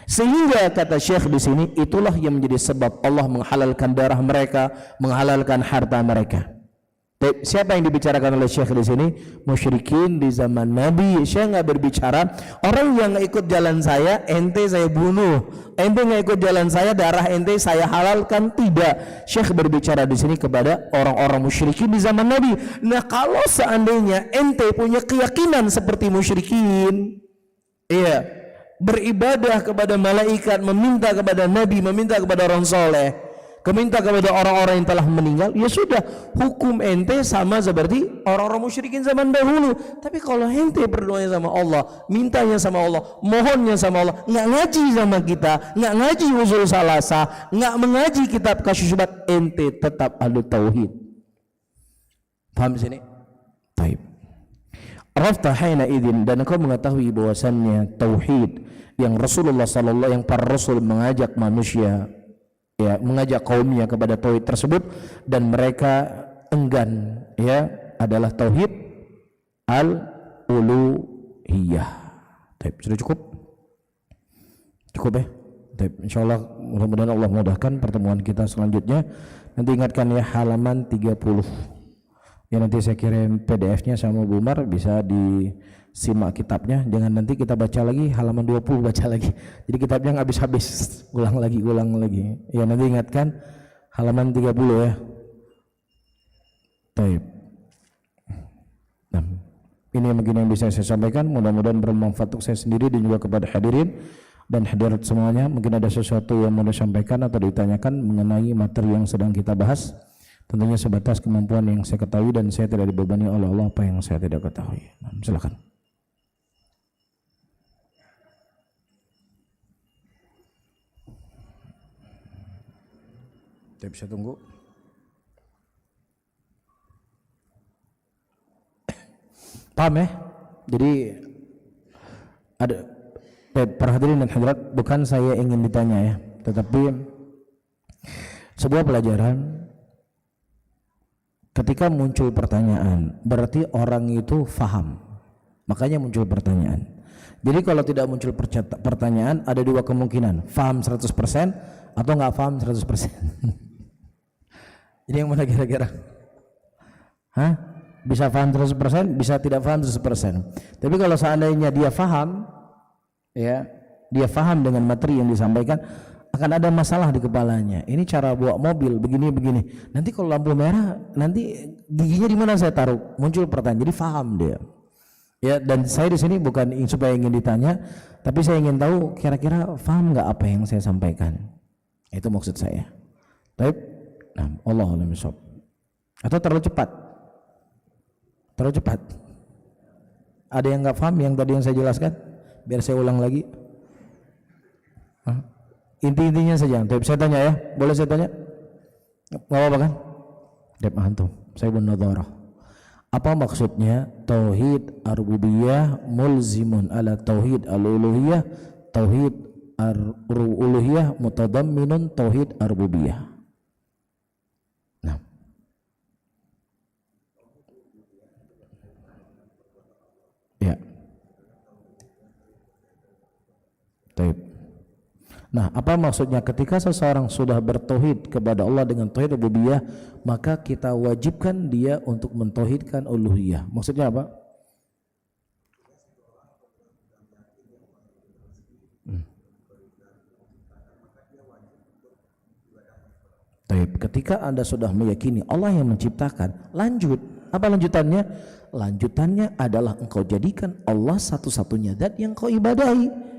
Sehingga kata Syekh di sini, itulah yang menjadi sebab Allah menghalalkan darah mereka, menghalalkan harta mereka. Siapa yang dibicarakan oleh Syekh di sini? Musyrikin di zaman Nabi. Syekh nggak berbicara orang yang nggak ikut jalan saya, ente saya bunuh. Ente nggak ikut jalan saya, darah ente saya halalkan. Tidak. Syekh berbicara di sini kepada orang-orang musyrikin di zaman Nabi. Nah, kalau seandainya ente punya keyakinan seperti musyrikin, iya, beribadah kepada malaikat, meminta kepada Nabi, meminta kepada orang soleh, meminta kepada orang-orang yang telah meninggal, ya sudah, hukum ente sama seperti orang-orang musyrikin zaman dahulu. Tapi kalau ente berdoanya sama Allah, mintanya sama Allah, mohonnya sama Allah, nggak ngaji sama kita, nggak ngaji usul salasa, nggak mengaji kitab kasyusyubat, ente tetap ahlu tauhid. Paham sini? Baik. Raftahaina idin, dan engkau mengetahui bahwasannya tauhid yang Rasulullah sallallahu, yang para rasul mengajak manusia, ya, mengajak kaumnya kepada tauhid tersebut, dan mereka enggan, ya, adalah tauhid al-uluhiyah. Baik, sudah cukup? Cukup ya? Baik, insyaallah mudah-mudahan Allah mudahkan pertemuan kita selanjutnya. Nanti ingatkan ya, halaman 30. Ya, nanti saya kirim PDF-nya sama Bu Umar, bisa disimak kitabnya. Jangan nanti kita baca lagi halaman 20 baca lagi. Jadi kitabnya nggak habis-habis, ulang lagi. Ya, nanti ingatkan halaman 30 ya. Baik. Nah, ini mungkin yang bisa saya sampaikan. Mudah-mudahan bermanfaat untuk saya sendiri dan juga kepada hadirin dan hadirat semuanya. Mungkin ada sesuatu yang mau disampaikan atau ditanyakan mengenai materi yang sedang kita bahas. Tentunya sebatas kemampuan yang saya ketahui, dan saya tidak dibebani oleh Allah apa yang saya tidak ketahui. Silakan. Saya bisa tunggu. Paham ya? Jadi ada para hadirin dan hadirat, bukan saya ingin ditanya ya, tetapi sebuah pelajaran. Ketika muncul pertanyaan, berarti orang itu faham, makanya muncul pertanyaan. Jadi kalau tidak muncul pertanyaan, ada dua kemungkinan, faham 100% atau nggak faham 100%. Jadi yang mana kira-kira? Bisa faham 100%, bisa tidak faham 100%. Tapi kalau seandainya dia faham, ya, dia faham dengan materi yang disampaikan, akan ada masalah di kepalanya. Ini cara bawa mobil begini. Nanti kalau lampu merah, nanti giginya di mana saya taruh? Muncul pertanyaan. Jadi faham dia. Ya, dan saya di sini bukan supaya ingin ditanya, tapi saya ingin tahu kira-kira faham nggak apa yang saya sampaikan. Itu maksud saya. Baik. Nah, Allahu a'lam bishawab. Atau terlalu cepat? Terlalu cepat. Ada yang nggak paham yang tadi yang saya jelaskan? Biar saya ulang lagi. Inti-intinya saja. Saya tanya ya, boleh saya tanya? Nggak apa-apa kan? Dep antum, saya bernadharah. Apa maksudnya tauhid ar-rububiyah mulzimun ala tauhid al-uluhiyah, tauhid ar-uluhiyah mutadamminun tauhid ar-rububiyah? Nah, ya. Taib. Nah, apa maksudnya ketika seseorang sudah bertauhid kepada Allah dengan tauhid rububiyah, maka kita wajibkan dia untuk mentauhidkan uluhiyah. Maksudnya apa? Taib. Ketika Anda sudah meyakini Allah yang menciptakan, lanjut. Apa lanjutannya? Lanjutannya adalah engkau jadikan Allah satu-satunya zat yang kau ibadahi.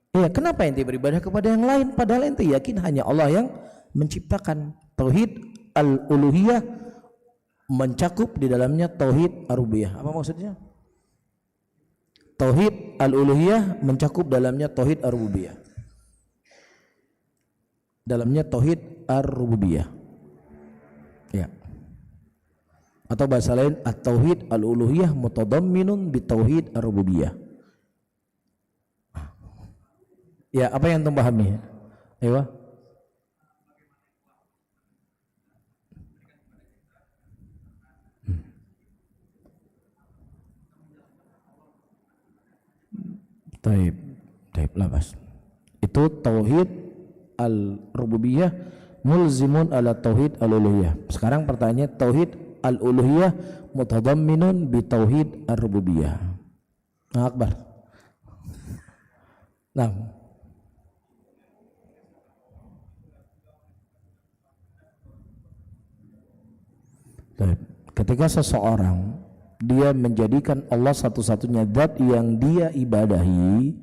Ya, kenapa ente beribadah kepada yang lain padahal ente yakin hanya Allah yang menciptakan? Tauhid al-uluhiyah mencakup di dalamnya tauhid ar-rububiyah. Apa maksudnya? Tauhid al-uluhiyah mencakup dalamnya tauhid ar-rububiyah. Dalamnya tauhid ar-rububiyah. Ya. Atau bahasa lain at-tauhid al-uluhiyah mutadamminun bi tauhid ar-rububiyah. Ya, apa yang antum pahami? Ayo. Taib, labas. Itu tauhid al-rububiyah mulzimun ala tauhid al-uluhiyah. Sekarang pertanyaannya tauhid al-uluhiyah mutadamminun bi tauhid ar-rububiyah. Nah, akbar. Nah. Taib. Ketika seseorang dia menjadikan Allah satu-satunya zat yang dia ibadahi,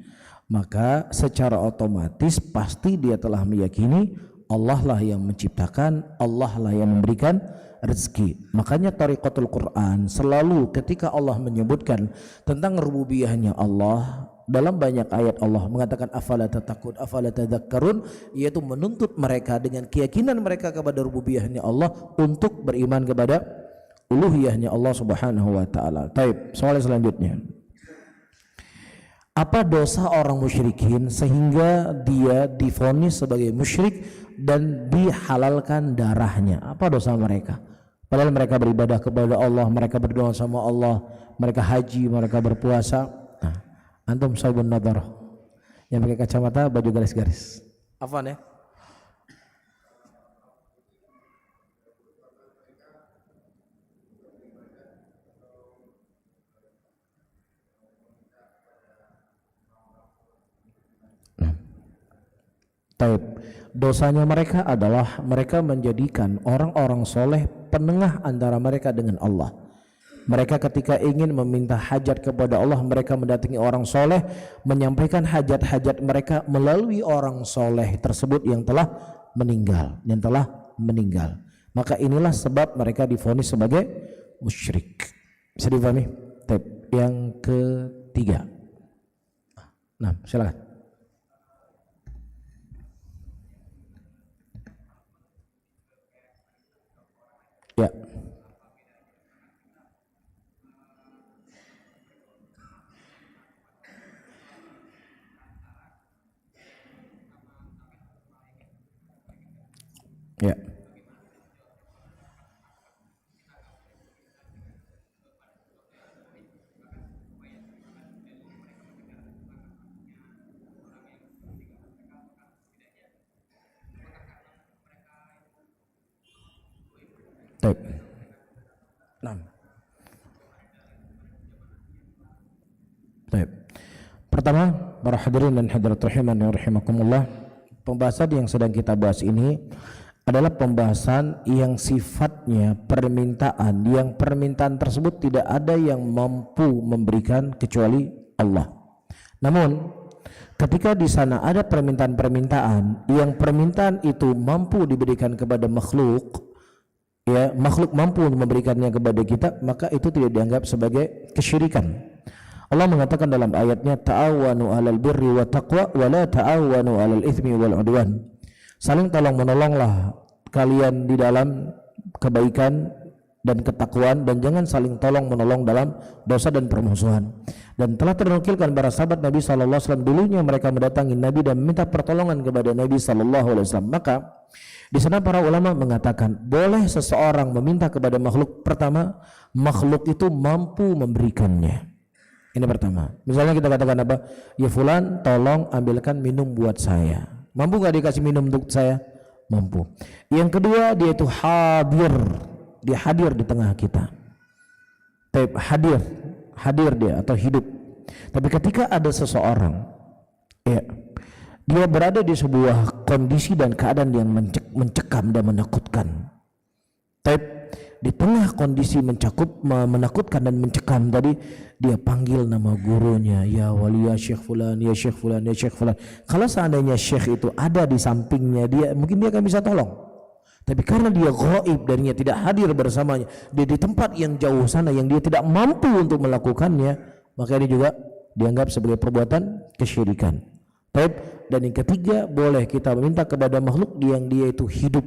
maka secara otomatis pasti dia telah meyakini Allah lah yang menciptakan, Allah lah yang memberikan rezeki. Makanya tariqatul Quran selalu ketika Allah menyebutkan tentang rububiyahnya Allah, dalam banyak ayat Allah mengatakan afala tatakun, afala tadhakkarun, yaitu menuntut mereka dengan keyakinan mereka kepada rububiyahnya Allah untuk beriman kepada uluhiyahnya Allah Subhanahu wa taala. Taib, soal selanjutnya. Apa dosa orang musyrikin sehingga dia divonis sebagai musyrik dan dihalalkan darahnya? Apa dosa mereka? Padahal mereka beribadah kepada Allah, mereka berdoa sama Allah, mereka haji, mereka berpuasa. Nah, antum sahibun nadharah yang pakai kacamata, baju garis-garis. Afwan ya? Taib. Dosanya mereka adalah mereka menjadikan orang-orang soleh penengah antara mereka dengan Allah. Mereka ketika ingin meminta hajat kepada Allah, mereka mendatangi orang soleh, menyampaikan hajat-hajat mereka melalui orang soleh tersebut yang telah meninggal, Maka inilah sebab mereka divonis sebagai musyrik. Bisa difahami? Taib. Yang ketiga. Nah, silakan. Ya. Ya. Baik. Nah. Baik. Pertama, para hadirin dan hadirat rahiman dan rahimakumullah, pembahasan yang sedang kita bahas ini adalah pembahasan yang sifatnya permintaan, yang permintaan tersebut tidak ada yang mampu memberikan kecuali Allah. Namun ketika di sana ada permintaan-permintaan yang permintaan itu mampu diberikan kepada makhluk, ya, makhluk mampu memberikannya kepada kita, maka itu tidak dianggap sebagai kesyirikan. Allah mengatakan dalam ayatnya, ta'awanu 'alal birri wa taqwa wa la ta'awanu 'alal itsmi wal 'udwan. Saling tolong menolonglah kalian di dalam kebaikan dan ketakwaan, dan jangan saling tolong menolong dalam dosa dan permusuhan. Dan telah ternukilkan para sahabat Nabi sallallahu alaihi wasallam dulunya mereka mendatangi Nabi dan meminta pertolongan kepada Nabi sallallahu alaihi wasallam. Maka di sana para ulama mengatakan boleh seseorang meminta kepada makhluk. Pertama, makhluk itu mampu memberikannya. Ini pertama. Misalnya kita katakan apa? Ya fulan, tolong ambilkan minum buat saya. Mampu nggak dikasih minum untuk saya? Mampu. Yang kedua, dia itu hadir. Dia hadir di tengah kita. Hadir dia atau hidup. Tapi ketika ada seseorang, ya, dia berada di sebuah kondisi dan keadaan yang mencekam dan menakutkan. Di tengah kondisi menakutkan dan mencekam tadi, dia panggil nama gurunya, ya wali, ya syekh fulan, ya syekh fulan, ya syekh fulan. Kalau seandainya syekh itu ada di sampingnya dia, mungkin dia akan bisa tolong. Tapi karena dia ghaib dan dia tidak hadir bersamanya, dia di tempat yang jauh sana yang dia tidak mampu untuk melakukannya, maka ini juga dianggap sebagai perbuatan kesyirikan. Baik. Dan yang ketiga, boleh kita meminta kepada makhluk yang dia itu hidup.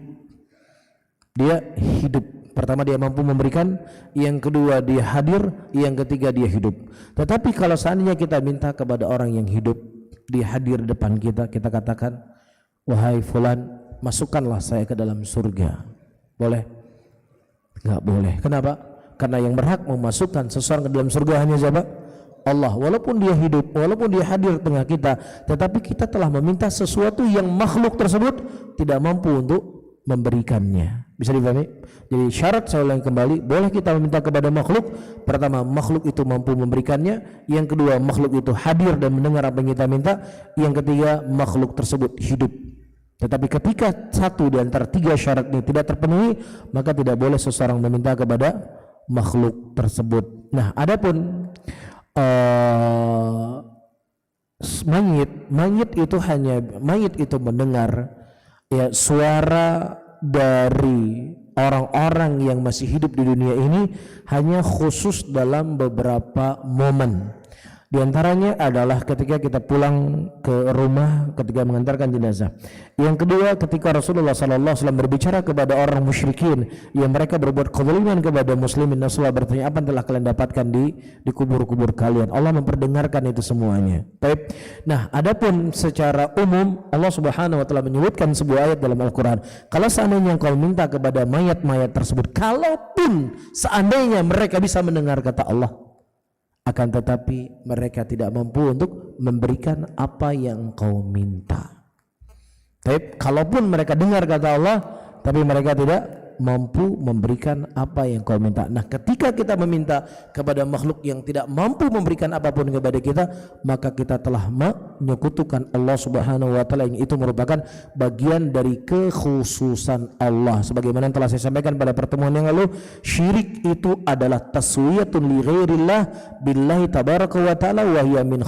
Dia hidup. Pertama dia mampu memberikan, yang kedua dia hadir, yang ketiga dia hidup. Tetapi kalau seandainya kita minta kepada orang yang hidup, dia hadir di depan kita, kita katakan, wahai fulan, masukkanlah saya ke dalam surga. Boleh? Enggak boleh. Kenapa? Karena yang berhak memasukkan seseorang ke dalam surga hanya siapa? Allah. Walaupun dia hidup, walaupun dia hadir di tengah kita, tetapi kita telah meminta sesuatu yang makhluk tersebut tidak mampu untuk memberikannya. Bisa dipahami? Jadi syarat, saya ulangi kembali, boleh kita meminta kepada makhluk. Pertama, makhluk itu mampu memberikannya. Yang kedua, makhluk itu hadir dan mendengar apa yang kita minta. Yang ketiga, makhluk tersebut hidup. Tetapi ketika satu di antara tiga syarat ini tidak terpenuhi, maka tidak boleh seseorang meminta kepada makhluk tersebut. Nah, adapun mayit itu mendengar ya suara dari orang-orang yang masih hidup di dunia ini hanya khusus dalam beberapa momen. Di antaranya adalah ketika kita pulang ke rumah ketika mengantarkan jenazah. Yang kedua, ketika Rasulullah SAW berbicara kepada orang musyrikin yang mereka berbuat kezaliman kepada muslimin, Rasulullah bertanya, apa yang telah kalian dapatkan di kubur-kubur kalian? Allah memperdengarkan itu semuanya. Baik. Nah, adapun secara umum Allah Subhanahu wa taala menyebutkan sebuah ayat dalam Al-Qur'an. Kalau seandainya kau minta kepada mayat-mayat tersebut, kalaupun seandainya mereka bisa mendengar kata Allah, akan tetapi mereka tidak mampu untuk memberikan apa yang kau minta. Tapi kalaupun mereka dengar kata Allah, tapi mereka tidak mampu memberikan apa yang kau minta. Nah, ketika kita meminta kepada makhluk yang tidak mampu memberikan apapun kepada kita, maka kita telah menyekutukan Allah Subhanahu wa taala, yang itu merupakan bagian dari kekhususan Allah. Sebagaimana yang telah saya sampaikan pada pertemuan yang lalu, syirik itu adalah taswiyatun li ghairillah billahi tabaraka wa taala wa hiya min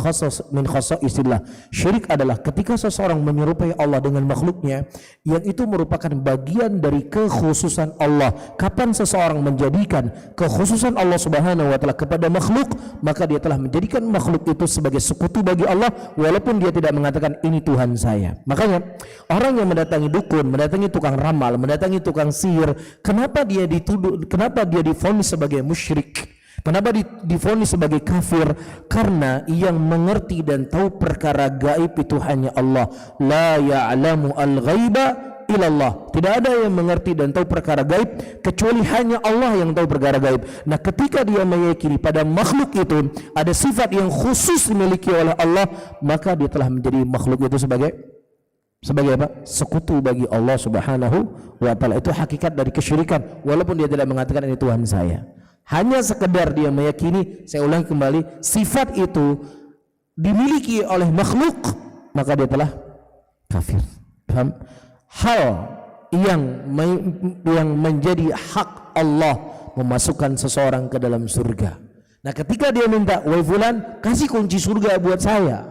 khasaisillah. Syirik adalah ketika seseorang menyerupai Allah dengan makhluknya, yang itu merupakan bagian dari kekhususan Allah. Kapan seseorang menjadikan kekhususan Allah Subhanahu wa taala kepada makhluk, maka dia telah menjadikan makhluk itu sebagai sekutu bagi Allah, walaupun dia tidak mengatakan ini Tuhan saya. Makanya orang yang mendatangi dukun, mendatangi tukang ramal, mendatangi tukang sihir, kenapa dia dituduh, kenapa dia divonis sebagai musyrik? Kenapa divonis sebagai kafir? Karena yang mengerti dan tahu perkara gaib itu hanya Allah. La ya'lamu al-ghaiba ilallah. Tidak ada yang mengerti dan tahu perkara gaib kecuali hanya Allah yang tahu perkara gaib. Nah, ketika dia meyakini pada makhluk itu ada sifat yang khusus dimiliki oleh Allah, maka dia telah menjadi makhluk itu sebagai apa? Sekutu bagi Allah Subhanahu wa taala. Itu hakikat dari kesyirikan, walaupun dia tidak mengatakan ini Tuhan saya. Hanya sekedar dia meyakini, saya ulangi kembali, sifat itu dimiliki oleh makhluk, maka dia telah kafir. Paham? Hal yang menjadi hak Allah memasukkan seseorang ke dalam surga. Nah, ketika dia minta, wahai fulan, kasih kunci surga buat saya,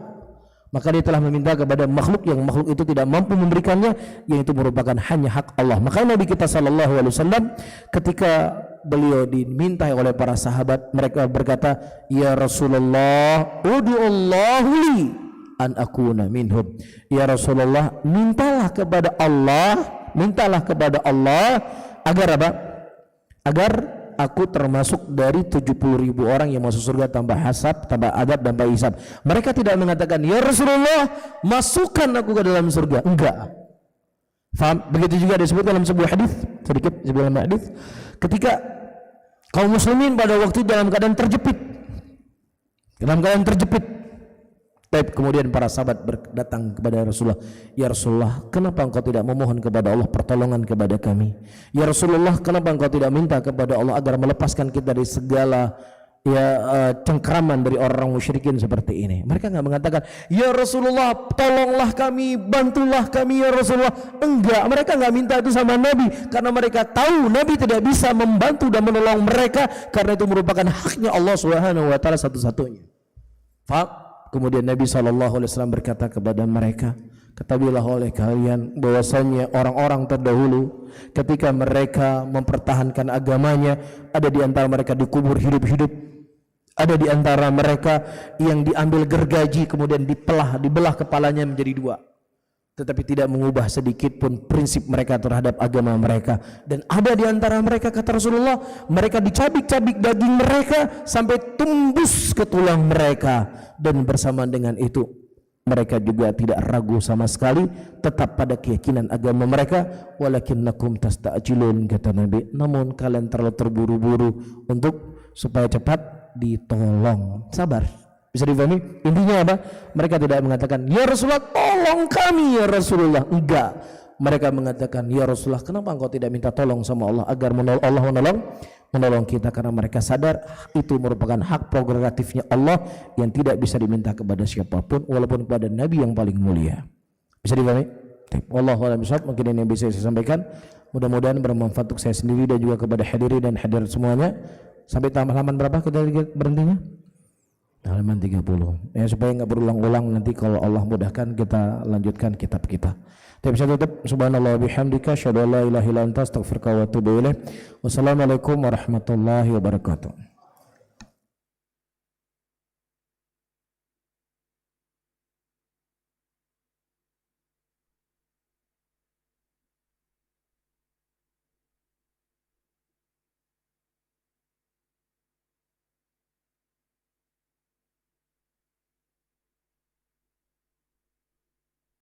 maka dia telah meminta kepada makhluk yang makhluk itu tidak mampu memberikannya, yang itu merupakan hanya hak Allah. Maka Nabi kita sallallahu alaihi wasallam ketika beliau diminta oleh para sahabat, mereka berkata, ya Rasulullah, ud'uallahu li an akuna minhum. Ya Rasulullah, mintalah kepada Allah agar apa? Agar aku termasuk dari 70.000 orang yang masuk surga tanpa hasab, tanpa adab, tanpa hisab. Mereka tidak mengatakan, ya Rasulullah, masukkan aku ke dalam surga. Enggak. Faham? Begitu juga disebut dalam sebuah hadis, sedikit sebelum hadis, ketika kaum muslimin pada waktu dalam keadaan terjepit. Baik, kemudian para sahabat datang kepada Rasulullah, ya Rasulullah, kenapa engkau tidak memohon kepada Allah pertolongan kepada kami? Ya Rasulullah, kenapa engkau tidak minta kepada Allah agar melepaskan kita dari segala cengkeraman dari orang musyrikin seperti ini? Mereka enggak mengatakan, ya Rasulullah, tolonglah kami, bantulah kami ya Rasulullah. Enggak, mereka enggak minta itu sama Nabi, karena mereka tahu Nabi tidak bisa membantu dan menolong mereka, karena itu merupakan haknya Allah Subhanahu wa taala satu-satunya. Faham? Kemudian Nabi SAW berkata kepada mereka, ketahuilah oleh kalian bahwasanya orang-orang terdahulu ketika mereka mempertahankan agamanya, ada di antara mereka dikubur hidup-hidup, Ada di antara mereka yang diambil gergaji kemudian dibelah kepalanya menjadi dua, tetapi tidak mengubah sedikit pun prinsip mereka terhadap agama mereka. Dan ada di antara mereka, kata Rasulullah, mereka dicabik-cabik daging mereka sampai tembus ke tulang mereka, dan bersamaan dengan itu mereka juga tidak ragu sama sekali, tetap pada keyakinan agama mereka. Walakinnakum tasta'jilun, kata Nabi, namun kalian terlalu terburu-buru untuk supaya cepat ditolong. Sabar. Bisa dipahami? Intinya apa? Mereka tidak mengatakan, ya Rasulullah tolong kami ya Rasulullah. Enggak. Mereka mengatakan, ya Rasulullah kenapa engkau tidak minta tolong sama Allah agar Allah menolong kita, karena mereka sadar itu merupakan hak prerogatifnya Allah yang tidak bisa diminta kepada siapapun, walaupun kepada Nabi yang paling mulia. Bisa dipahami? Wallahu a'lam bishawab. Mungkin ini yang bisa saya sampaikan. Mudah-mudahan bermanfaat untuk saya sendiri dan juga kepada hadirin dan hadirat semuanya. Sampai halaman berapa kita berhentinya? Halaman 30. Ya, supaya enggak berulang-ulang, nanti kalau Allah mudahkan kita lanjutkan kitab kita. Tapi bisa tutup. Subhanallah bihamdika asyhadu an la ilaha illa anta astaghfiruka wa atubu ilaik. Wassalamualaikum warahmatullahi wabarakatuh.